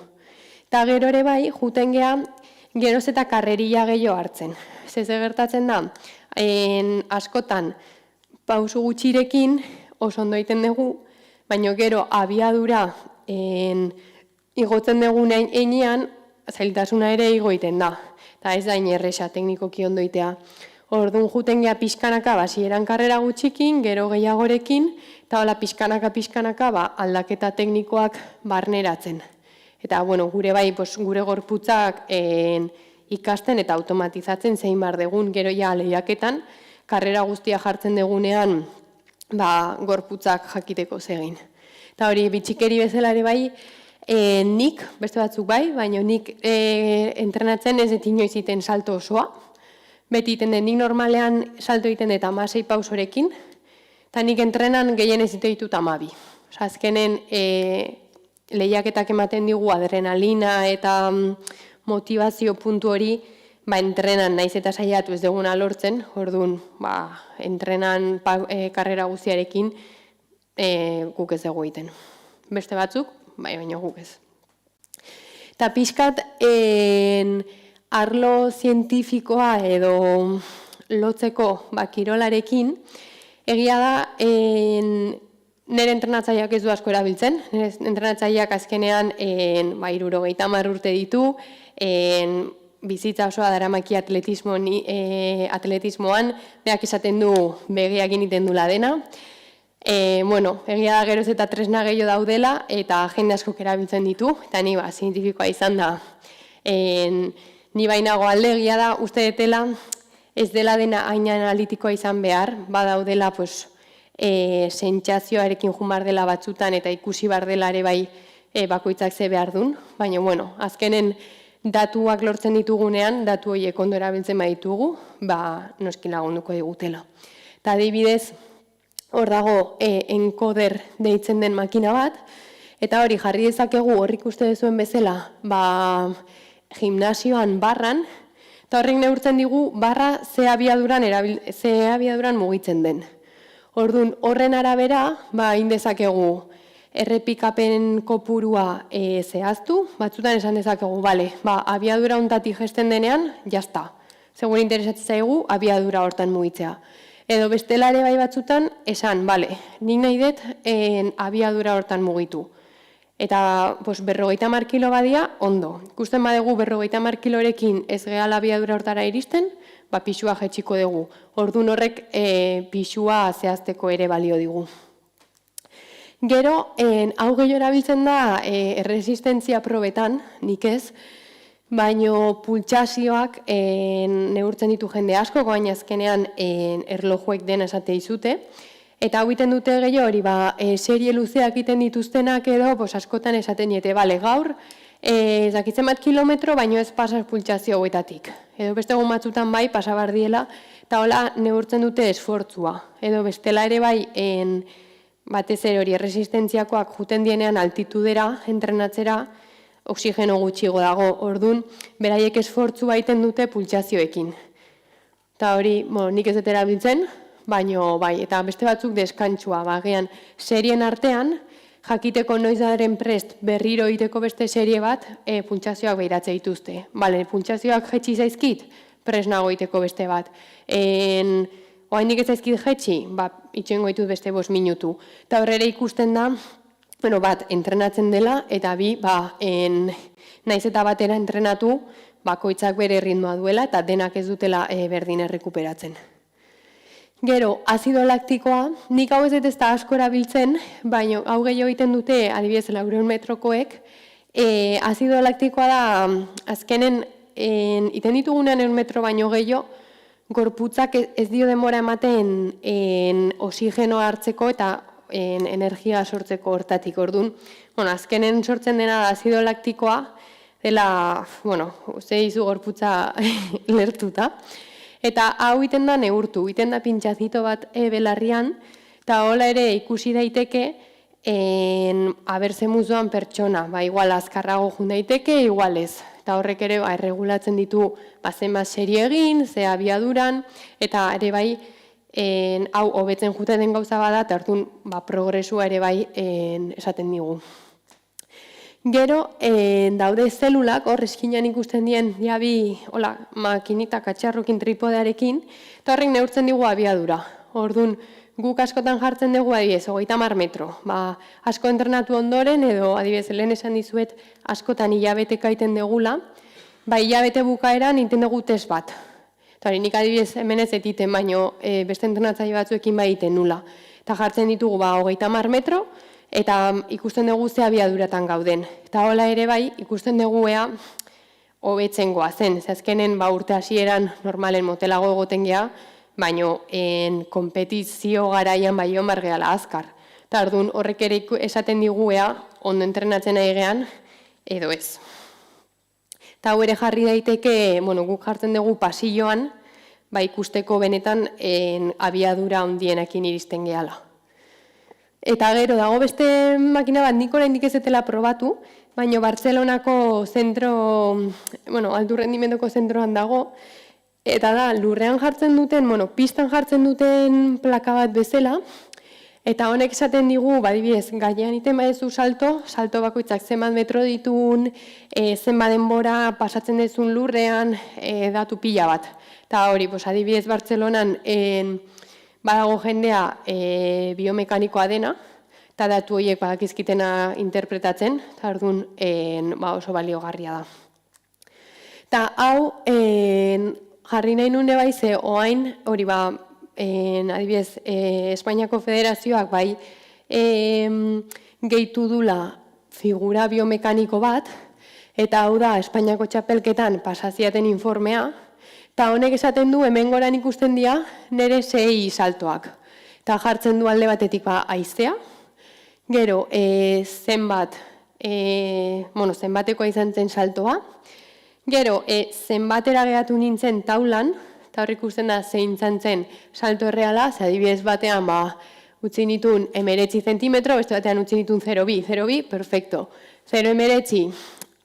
Eta gero ere bai, juten gea, geroz eta karrerilla gehiago hartzen. Ez gertatzen da, askotan pausu gutxirekin oso ondo egiten dugu, baina gero abiadura igotzen dugun heinean, zailtasuna ere igo egiten da. Eta ez da erresa teknikoki ondo egitea. Orduan juten gea pixkanaka, hasieran karrera gutxikin, gero gehiagorekin, eta hola pixkanaka aldaketa teknikoak barneratzen. Eta gure bai, gure gorputzak ikasten eta automatizatzen zein bar degun, gero ja lehiaketan, karrera guztia jartzen degunean, gorputzak jakiteko zegin. Eta hori bitxikeri bezala ere bai, nik, beste batzuk bai, baina nik entrenatzen ez dut inoiz egiten salto osoa, beti egiten den, nik normalean salto egiten eta 16 pausorekin, eta nik entrenan gehien ez ditut 12. Azkenen lehiaketak ematen digu adrenalina eta motivazio puntu hori entrenan naiz eta saiatu ez duguna lortzen, orduan, entrenan karrera guztiarekin guk ez dugu egiten. Beste batzuk, baina guk ez. Eta pixkat, arlo zientifikoa edo lotzeko kirolarekin, egia da, nire entrenatzaileak ez du asko erabiltzen. Nire entrenatzaileak azkenean 70 urte ditu, bizitza osoa daramaki atletismoan, berak esaten du begiak egiten dula dena. Egia da geroz eta tresna gehiago daudela, eta jende askok erabiltzen ditu, eta ni zientifikoa izan da. Ni bainago alde, egia da, uste detela, ez dela dena hain analitikoa izan behar, badaudela, sentsazioarekin jun behar dela batzutan, eta ikusi behar dela ere bai bakoitzak ze behar duen, baina, azkenen datuak lortzen ditugunean, datu horiek ondo erabiltzen baditugu, noski lagunduko digutela. Eta adibidez, hor dago encoder deitzen den makina bat, eta hori jarri dezakegu horrik uste duzuen bezala, gimnasioan barran, eta horrek neurtzen digu barra ze abiaduran mugitzen den. Orduan, horren arabera, indezakegu errepikapen kopurua zehaztu, batzutan esan dezakegu, abiadura hontatik gesten denean, jazta. Segur interesatzen zaigu, abiadura hortan mugitzea. Edo bestela ere bai batzutan, esan, nik nahi dut abiadura hortan mugitu. Eta 50 kilo badia, ondo. Ikusten badegu 50 kilorekin ez gehala abiadura hortara iristen, pixua jetxiko dugu. Orduan horrek pixua zehazteko ere balio digu. Gero, hau gehiago erabiltzen da erresistentzia probetan, nik ez, baino pultsazioak neurtzen ditu jende asko, baina azkenean erlojuek dena esate izute, eta hau egiten dute gehiago hori, serie luzeak egiten dituztenak edo, askotan esaten diete, gaur, ezakitzen bat kilometro, baino ez pasaz pultsazio hauetatik. Edo beste egun batzutan bai, pasabar diela, eta hola neurtzen dute esfortzua. Edo bestela ere bai, batez ere hori erresistentziakoak juten dienean altitudera, entrenatzera, oksigeno gutxigo dago, orduan, beraiek esfortzu baiten dute pultsazioekin. Eta hori, nik ez dut erabiltzen, baino bai, eta beste batzuk deskantsua, bagean, serien artean, jakiteko noiz daren prest berriro egiteko beste serie bat, pultsazioak behiratze dituzte. Pultsazioak jetxi zaizkit, prest nago egiteko beste bat. Oainik ez zaizkit jetxi, itxoengo ditut beste 5 minutu. Eta horrela ikusten da, bat, entrenatzen dela, eta bi, naiz eta batera entrenatu, bakoitzak bere ritmoa duela, eta denak ez dutela berdin errekuperatzen. Gero, azido laktikoa, nik hau ez dut ez da asko erabiltzen, baina hau gehiago egiten dute, adibidez, 400 metrokoek, azido laktikoa da, azkenen, iten ditugunean 1 metro baino gehiago, gorputzak ez dio denbora ematen oxigenoa hartzeko eta energia sortzeko hortatik. Orduan, azkenen sortzen dena da azido laktikoa, dela, ze izu gorputza lertuta. Eta hau iten da neurtu, iten da pintxazito bat belarrian, eta hola ere ikusi daiteke abertze muzuan pertsona, igual azkarrago jun daiteke, igual ez. Eta horrek ere erregulatzen ditu zenbat serie egin, ze abiaduran, eta ere bai hau hobetzen juten den gauza bada, eta orduan progresua ere bai esaten digu. Gero, daude zelulak, hor eskinan ikusten dien, jabi, makinita katxarrokin tripodearekin, eta horrek neurtzen digu abiadura. Orduan, guk askotan jartzen dugu, adibidez, 30 metro. Asko entrenatu ondoren, edo, adibidez, lehen esan dizuet, askotan hilabeteka iten degula, hilabete bukaeran iten dugu test bat. Eta hori, nik adibidez, hemen ez etiten, baino beste entrenatzaile batzuekin iten nula. Eta jartzen ditugu, 30 metro, eta ikusten dugu ze abiaduratan gauden. Eta hola ere bai, ikusten dugu hobetzen goazen. Azkenen urte hasieran normalen motelago egoten geha, baino konpetizio garaian bai hon bargeala azkar. Eta orduan horrek ere esaten digu ondo entrenatzen nahi gean, edo ez. Eta hau ere jarri daiteke, guk jartzen dugu pasilloan, ikusteko benetan abiadura ondienekin iristen gehala. Eta gero, dago beste makina bat nik oraindik ez dela probatu, baina Bartzelonako zentro, altu rendimenduko zentroan dago, eta da, lurrean jartzen duten, pistan jartzen duten plaka bat bezala, eta honek esaten digu, badibidez, gainean iten badezu salto bakoitzak zenbat metro ditun, zenbat denbora pasatzen dezun lurrean, datu pila bat. Eta hori, adibidez, Bartzelonan badago jendea biomekanikoa dena, eta datu horiek badakizkitena interpretatzen, eta orduan oso baliogarria da. Eta hau, jarri nahi nune bai, ze oain, hori adibidez, Espainiako Federazioak bai gehitu dula figura biomekaniko bat, eta hau da, Espainiako txapelketan pasaziaten informea, eta honek esaten du, hemen goran ikusten dira, nire 6 saltoak. Eta jartzen du alde batetik haizea, gero, zenbatekoa izan zen saltoa, gero, zenbatera geratu nintzen taulan, eta hor ikusten da zein zen salto erreala, adibidez batean utzi nituen 19 zentimetro, beste batean utzi nituen 0,2, perfecto. 0,19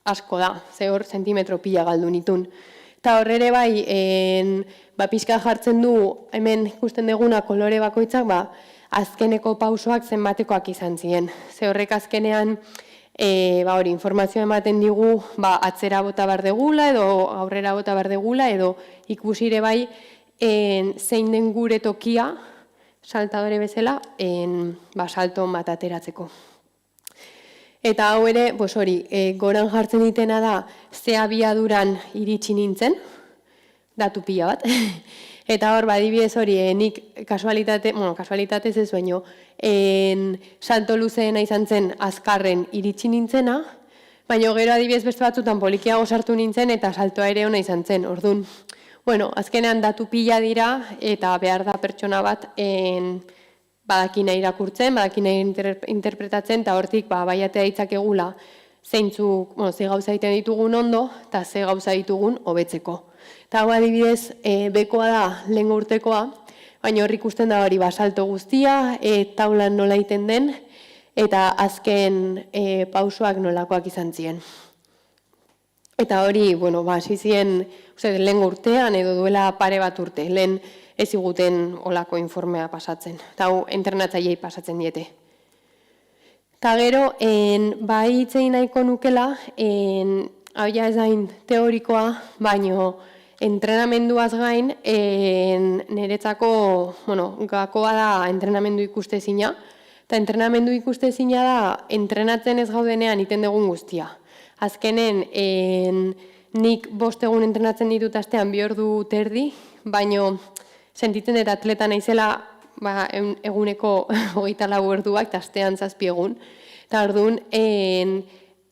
asko da, ze hor zentimetro pila galdu nituen. Eta horre bai, pixka jartzen du, hemen ikusten duguna kolore bakoitzak, azkeneko pausoak zenbatekoak izan ziren. Ze horrek azkenean, informazioa ematen digu, atzera bota behar degula, edo aurrera bota behar degula, edo ikusire bai, zein den gure tokia, saltadore bezala, salton bat ateratzeko. Eta hau ere, goran jartzen ditena da, ze abiaduran iritsi nintzen, datu pila bat. Eta hor, adibidez hori, nik kasualitatez ez baino, salto luzeena izan zen azkarren iritsi nintzena, baina gero adibidez beste batzutan polikiago sartu nintzen eta saltoa ere ona izan zen. Orduan, azkenean datu pila dira eta behar da pertsona bat badakina irakurtzen, badakina interpretatzen, eta hortik baiatea ditzakegula ze gauza egiten ditugun ondo, eta ze gauza ditugun hobetzeko. Eta hau adibidez, bekoa da lehen urtekoa, baina hor ikusten da hori salto guztia, taulan nola egiten den, eta azken pausoak nolakoak izan ziren. Eta hori, hasi ziren lehen urtean edo duela pare bat urte, lehen ez iguten olako informea pasatzen. Eta hau, entrenatzaileei pasatzen diete. Eta gero, bai hitzein nahiko nukela, hau ja ez dain teorikoa, baino entrenamenduaz gain, niretzako, gakoa da entrenamendu ikustezina, eta entrenamendu ikustezina da entrenatzen ez gaudenean iten dugun guztia. Azkenen, nik 5 egun entrenatzen ditut astean 2 ordu terdi, baino sentitzen dut atleta naizela eguneko 24 orduak, eta astean 7 egun. Eta orduan,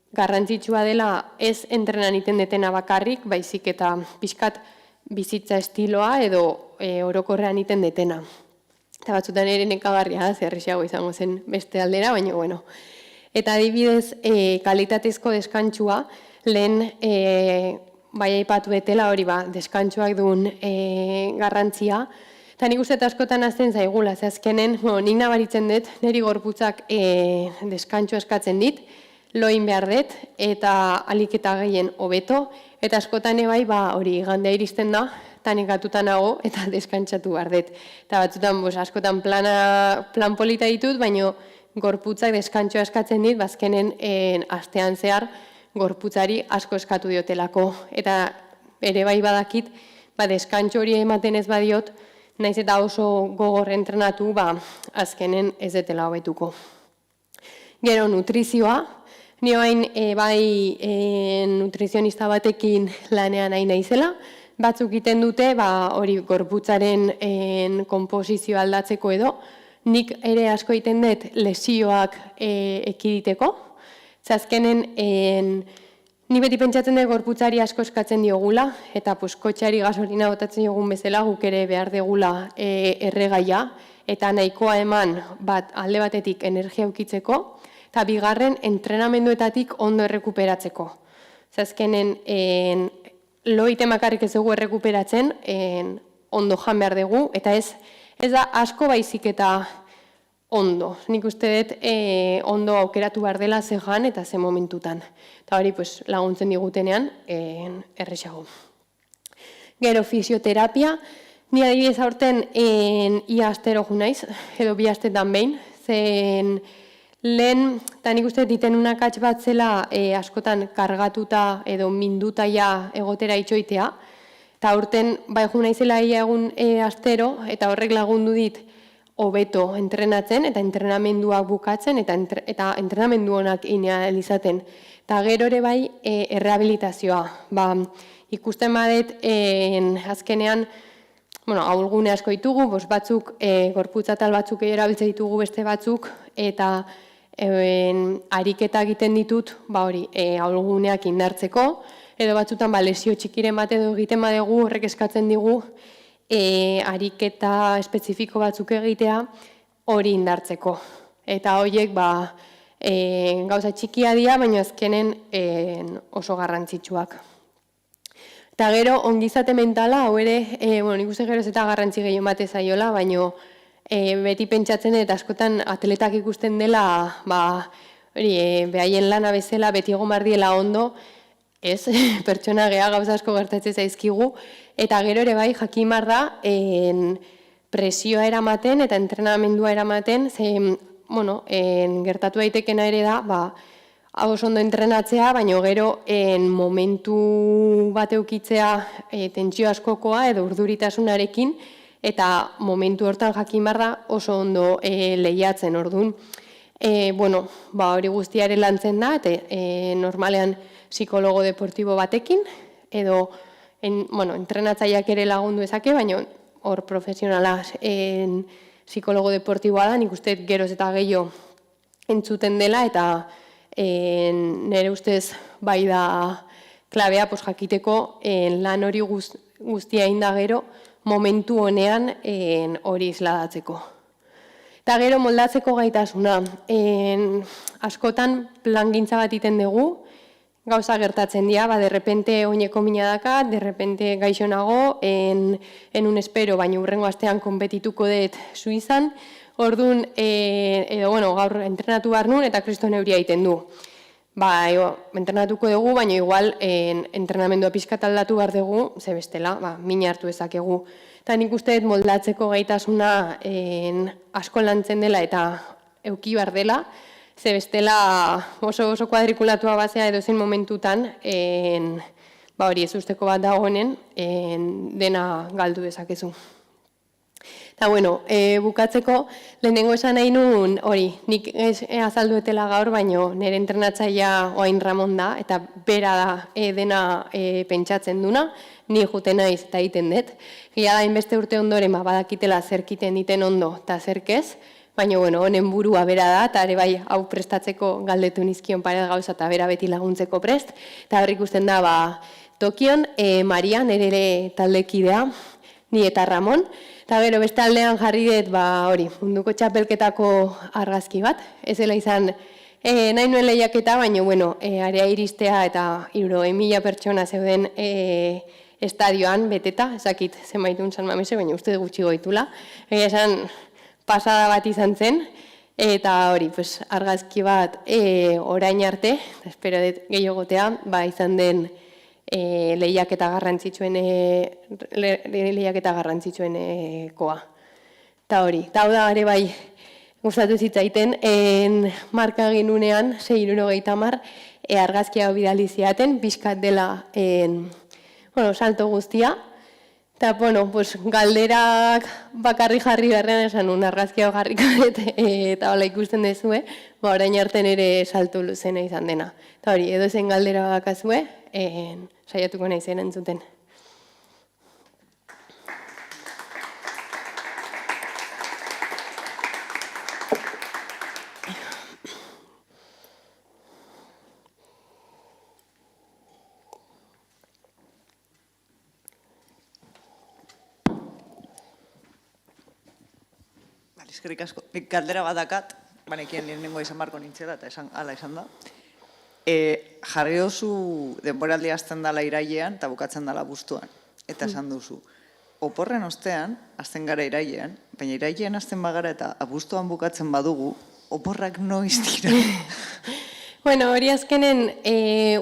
garrantzitsua dela ez entrenan iten detena bakarrik, baizik eta pixkat bizitza estiloa edo orokorrean iten detena. Eta batzutan ere nekagarria, zerrixago izango zen beste aldera, baina bueno. Eta adibidez, kalitatezko deskantsua, lehen bai aipatu betela hori deskantsuak duen garrantzia. Eta nik uste askotan azten zaigula, ze azkenen, nik nabaritzen dut, niri gorputzak deskantsua eskatzen dit, loin behar dut, eta alik eta gehien hobeto, eta askotan bai hori gandea iristen da, eta nekatuta nago, eta deskantsatu behar dut. Eta batzutan askotan plan polita ditut, baina gorputzak deskantsua eskatzen dit, bazkenen astean zehar, gorputzari asko eskatu diotelako. Eta ere bai badakit, deskantxo hori ematen ez badiot, naiz eta oso gogor entrenatu, azkenen ez detela hobetuko. Gero nutrizioa, nioain bai nutrizionista batekin lanean nahi naizela, batzuk iten dute hori gorputzaren konposizioa aldatzeko edo, nik ere asko iten dut lesioak ekiditeko, azkenen, ni beti pentsatzen dut gorputzari asko eskatzen diogula, eta kotxeari gasolina botatzen diogun bezala guk ere behar degula erregaia, eta nahikoa eman alde batetik energia ukitzeko, eta bigarren entrenamenduetatik ondo errekuperatzeko. Azkenen, loite makarrik ez dugu errekuperatzen, ondo jan behar dugu, eta ez da asko baizik eta ondo. Nik uste dut ondo aukeratu behar dela ze jan eta ze momentutan. Eta hori laguntzen digutenean erresago. Gero fisioterapia, ni adibidez aurten ia astero ju naiz, edo 2 astetan behin, zen lehen, eta nik uste diten unakatx bat zela askotan kargatuta edo minduta ja egotera itxoitea, eta aurten bai ju naizela ia egun astero, eta horrek lagundu dit hobeto entrenatzen eta entrenamenduak bukatzen eta entrenamendu honak inean izaten. Eta gero ere bai errehabilitazioa. Ikusten badet azkenean, ahulgune asko ditugu, batzuk gorputzatal batzuk erabiltzen ditugu beste batzuk, eta ariketa egiten ditut ahulguneak indartzeko, edo batzutan lesio txikiren bat edo egiten badegu horrek eskatzen digu ariketa espezifiko batzuk egitea hori indartzeko. Eta horiek gauza txikia dira, baina azkenen oso garrantzitsuak. Eta gero, ongizate mentala, hau ere, nik uste geroz eta garrantzi gehiago mate zaiola, baina beti pentsatzen eta askotan atletak ikusten dela, behaien lana bezala, beti egon bardiela ondo, ez, pertsona geha gauza asko gertatzen zaizkigu, eta gero ere bai, jakimar da, presioa eramaten eta entrenamendua eramaten, gertatu daitekena ere da, hau ondo entrenatzea, baina gero momentu bat eukitzea tentsio askokoa edo urduritasunarekin, eta momentu hortan jakimar da oso ondo lehiatzen orduan. Hori guztiare lantzen da, eta normalean psikologo deportibo batekin, edo entrenatzaileak ere lagundu ezake, baina hor profesionala psikologo deportiboa da, nik uste geroz eta gehiago entzuten dela, eta nire ustez bai da klabea jakiteko lan hori guztia inda gero momentu honean hori isladatzeko. Eta gero moldatzeko gaitasuna. Askotan plangintza bat iten dugu, gauza gertatzen dira, derrepente oineko mina daka, derrepente gaixo nago, enun espero, baina urrengo astean konpetituko dut Suizan, orduan, gaur entrenatu behar nun eta kriston euria egiten du. Entrenatuko dugu, baina igual entrenamendua pixkat aldatu behar dugu, ze bestela, mina hartu ezakegu. Eta nik uste dut moldatzeko gaitasuna asko lantzen dela eta euki behar dela, ze bestela oso kuadrikulatua bazea edozein momentutan, hori ez usteko bat dagoenen, dena galdu dezakezu. Eta bukatzeko, lehenengo esan nahi nun, hori, nik azalduetela gaur, baino nire entrenatzailea Oain Ramon da, eta bera da dena pentsatzen duna, ni juten naiz eta egiten dut. Gira da, inbeste urte ondoren, badakitela zerkiten diten ondo eta zerkez, baina, honen burua bera da, eta ere bai, hau prestatzeko galdetu nizkion pare gauza eta bera beti laguntzeko prest, eta hor ikusten da, Tokion, Maria, nire taldekidea, ni eta Ramon, eta gero beste aldean jarri dut, munduko txapelketako argazki bat, ez dela izan nahi nuen lehiaketa, baina, area iristea eta 100.000 pertsona zeuden estadioan beteta, ezakit zenbaitun San Mamese, baina uste gutxi goitula, esan pasada bat izan zen, eta hori, argazki bat orain arte, espero dut gehiagotea, izan den lehiaketa garrantzitsuenekoa. Eta hori, eta hau da ere bai gustatu zitzaiten, marka ginunean, 6:70, argazkia bidali ziaten, pixkat dela salto guztia, eta, galderak bakarri jarri beharrean esan un argazkia jarriko dut, eta hola ikusten dezue, orain arte ere salto luzena izan dena. Eta hori, edo zen galdera bakazue, saiatuko nahi zen entzuten. Eskerrik asko. Nik galdera bat dakat, banekien lehenengo izan barko nintzela, eta hala izan da. Jarri duzu denboraldia hasten dela irailean eta bukatzen dela abuztuan. Eta esan duzu, oporren ostean, azten gara irailean, baina irailean azten bagara eta abuztuan bukatzen badugu, oporrak noiz dira. Bueno, hori azkenen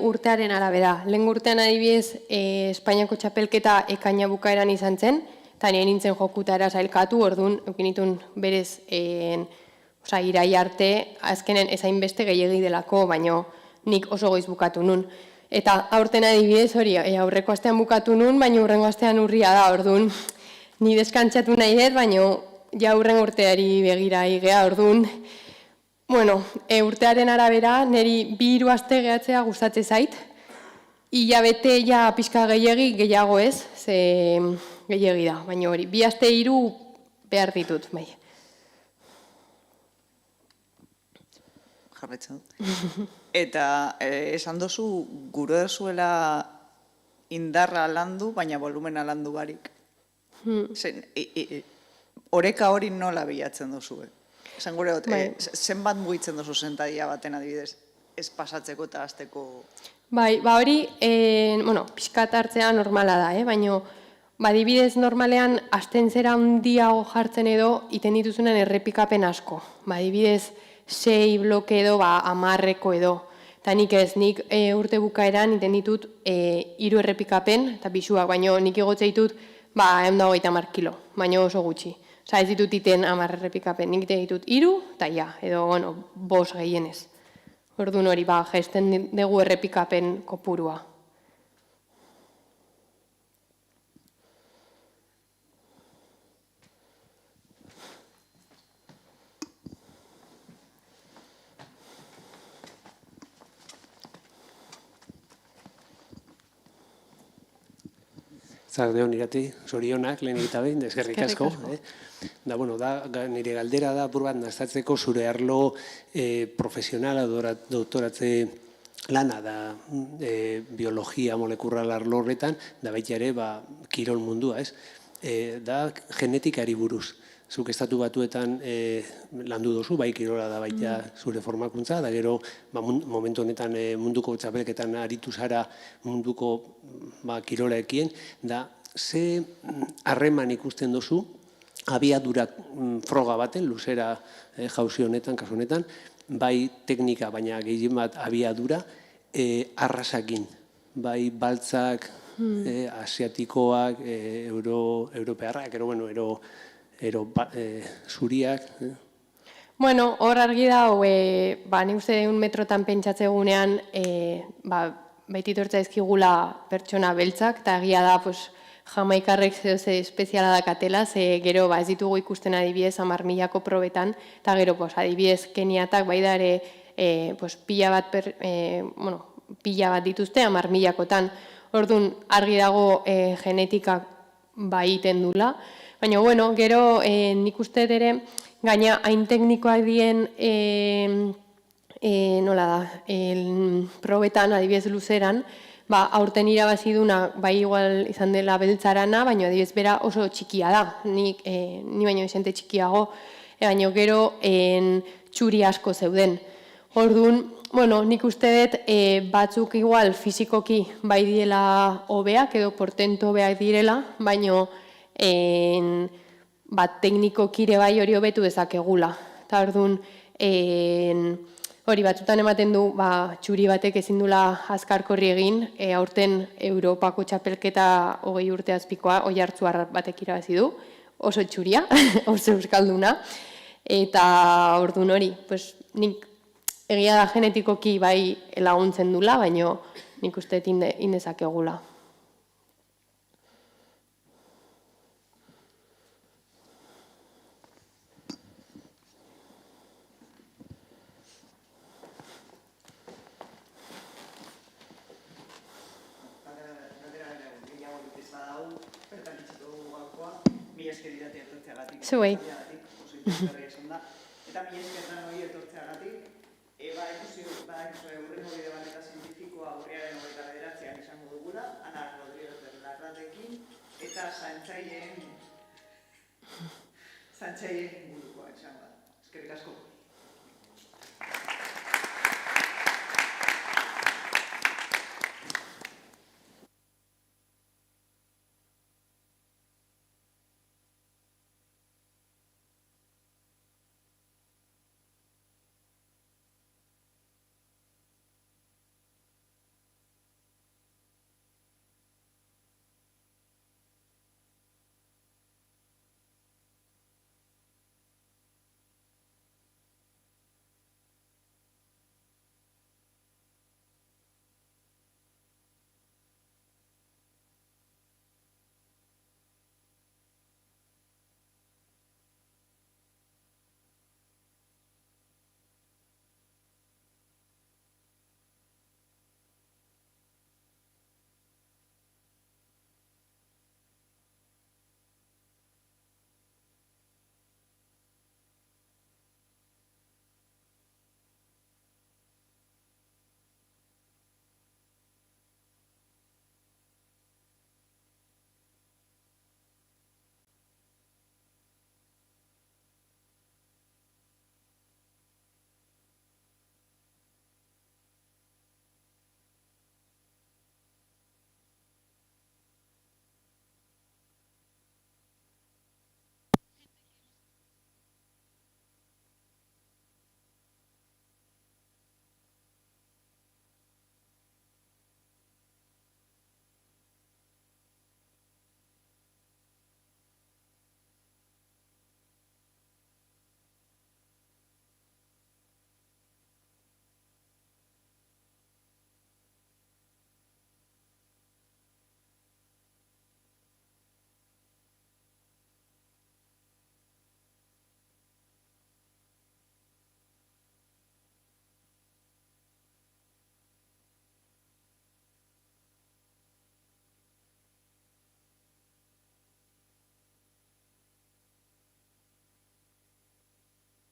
urtearen arabera. Lehen urtean adibidez, Espainiako txapelketa ekaina bukaeran izan zen, eta nire nintzen jokutara sailkatu, orduan, eukinitun berez, irai arte, azkenen ezain beste gehiagi delako, baino nik oso goiz bukatu nun. Eta aurten adibidez hori, aurreko astean bukatu nun, baina urrengo astean urria da, orduan, ni deskantzatu nahi dut, baina ja urren urteari begira igea, orduan, bueno, urtearen arabera, niri 2 aste gehatzea gustatzen zait. Hilabete ja pixka gehiago ez, ze gehiagi da, baina hori, 2 aste 3 behar ditut, bai. Jarretzen dut. Eta esan dozu, gure duzuela indarra landu, baina volumena landu barik. Oreka hori nola bilatzen duzue? Esan gure dut, zenbat mugitzen duzu sentadia baten adibidez, ez pasatzeko eta azteko... Bai, hori, pixkat hartzea normala da, baina adibidez normalean azten zera handiago jartzen edo iten dituzunen errepikapen asko. Adibidez, 6 bloke edo, 10 edo. Eta nik urte bukaeran iten ditut 3 errepikapen, eta bisuak, baina nik egotzea ditut 150 kilo, baina oso gutxi. Osa, ez ditut iten 10 errepikapen, nik iten ditut 3, eta ja, edo, 5 gehienez. Orduan hori, gesten dugu errepikapen kopurua. Zardeon irati, zorionak, lehenik eta behin, eskerrik asko. Da, nire galdera da, apur bat, naztatzeko zure arlo profesionala, doktoratze lana da biologia molekular arlo horretan, da baita ere, kirol mundua, ez? Da genetikari buruz. Zuk estatu batuetan landu dozu, bai kirola da baita zure formakuntza, da gero momentu honetan munduko txapelketan aritu zara munduko kiroleekien, da ze harreman ikusten dozu, abiadurak froga baten, luzera jauzi honetan, kasu honetan, bai teknika, baina gehien bat abiadura, arrasakin, bai baltzak, asiatikoak, europearrak, zuriak. Bueno, hor argi da, nik uste 1 metrotan pentsatzegunean, baititortza ezkigula pertsona beltzak, eta egia da, jamaikarrek ze espeziala dakatela, ze gero ez ditugu ikusten adibidez 10.000ko probetan, eta gero adibidez keniatak bai da ere pila bat dituzte 10.000kotan. Orduan argi dago genetikak iten dula, baina gero nik uste ere gaina hain teknikoak dien probetan adibidez luzeran, aurten irabaziduna bai igual izan dela beltzarana, baina adibidez bera oso txikia da, ni baino izante txikiago, baina gero txuri asko zeuden. Orduan, nik uste dut batzuk igual fizikoki bai diela hobeak edo portento hobeak direla, baina teknikoki ere bai hori hobetu dezakegula. Eta orduan, hori batzutan ematen du txuri batek ezin dula azkarkorri egin, aurten Europako txapelketa 20 urte azpikoa, Oiartzun batek irabazi du, oso txuria, oso euskalduna, eta orduan hori, nik egia da genetikoki bai laguntzen dula, baina nik uste indezakegula. Zuei. Eta mi eskerran hori etortzeagatik, ikusi urrengo bide bat eta zientifikoa urriaren 29an izango dugula, Ana Rodríguez Larratekin, eta zantzaileen ingurukoa izango da. Eskerrik asko.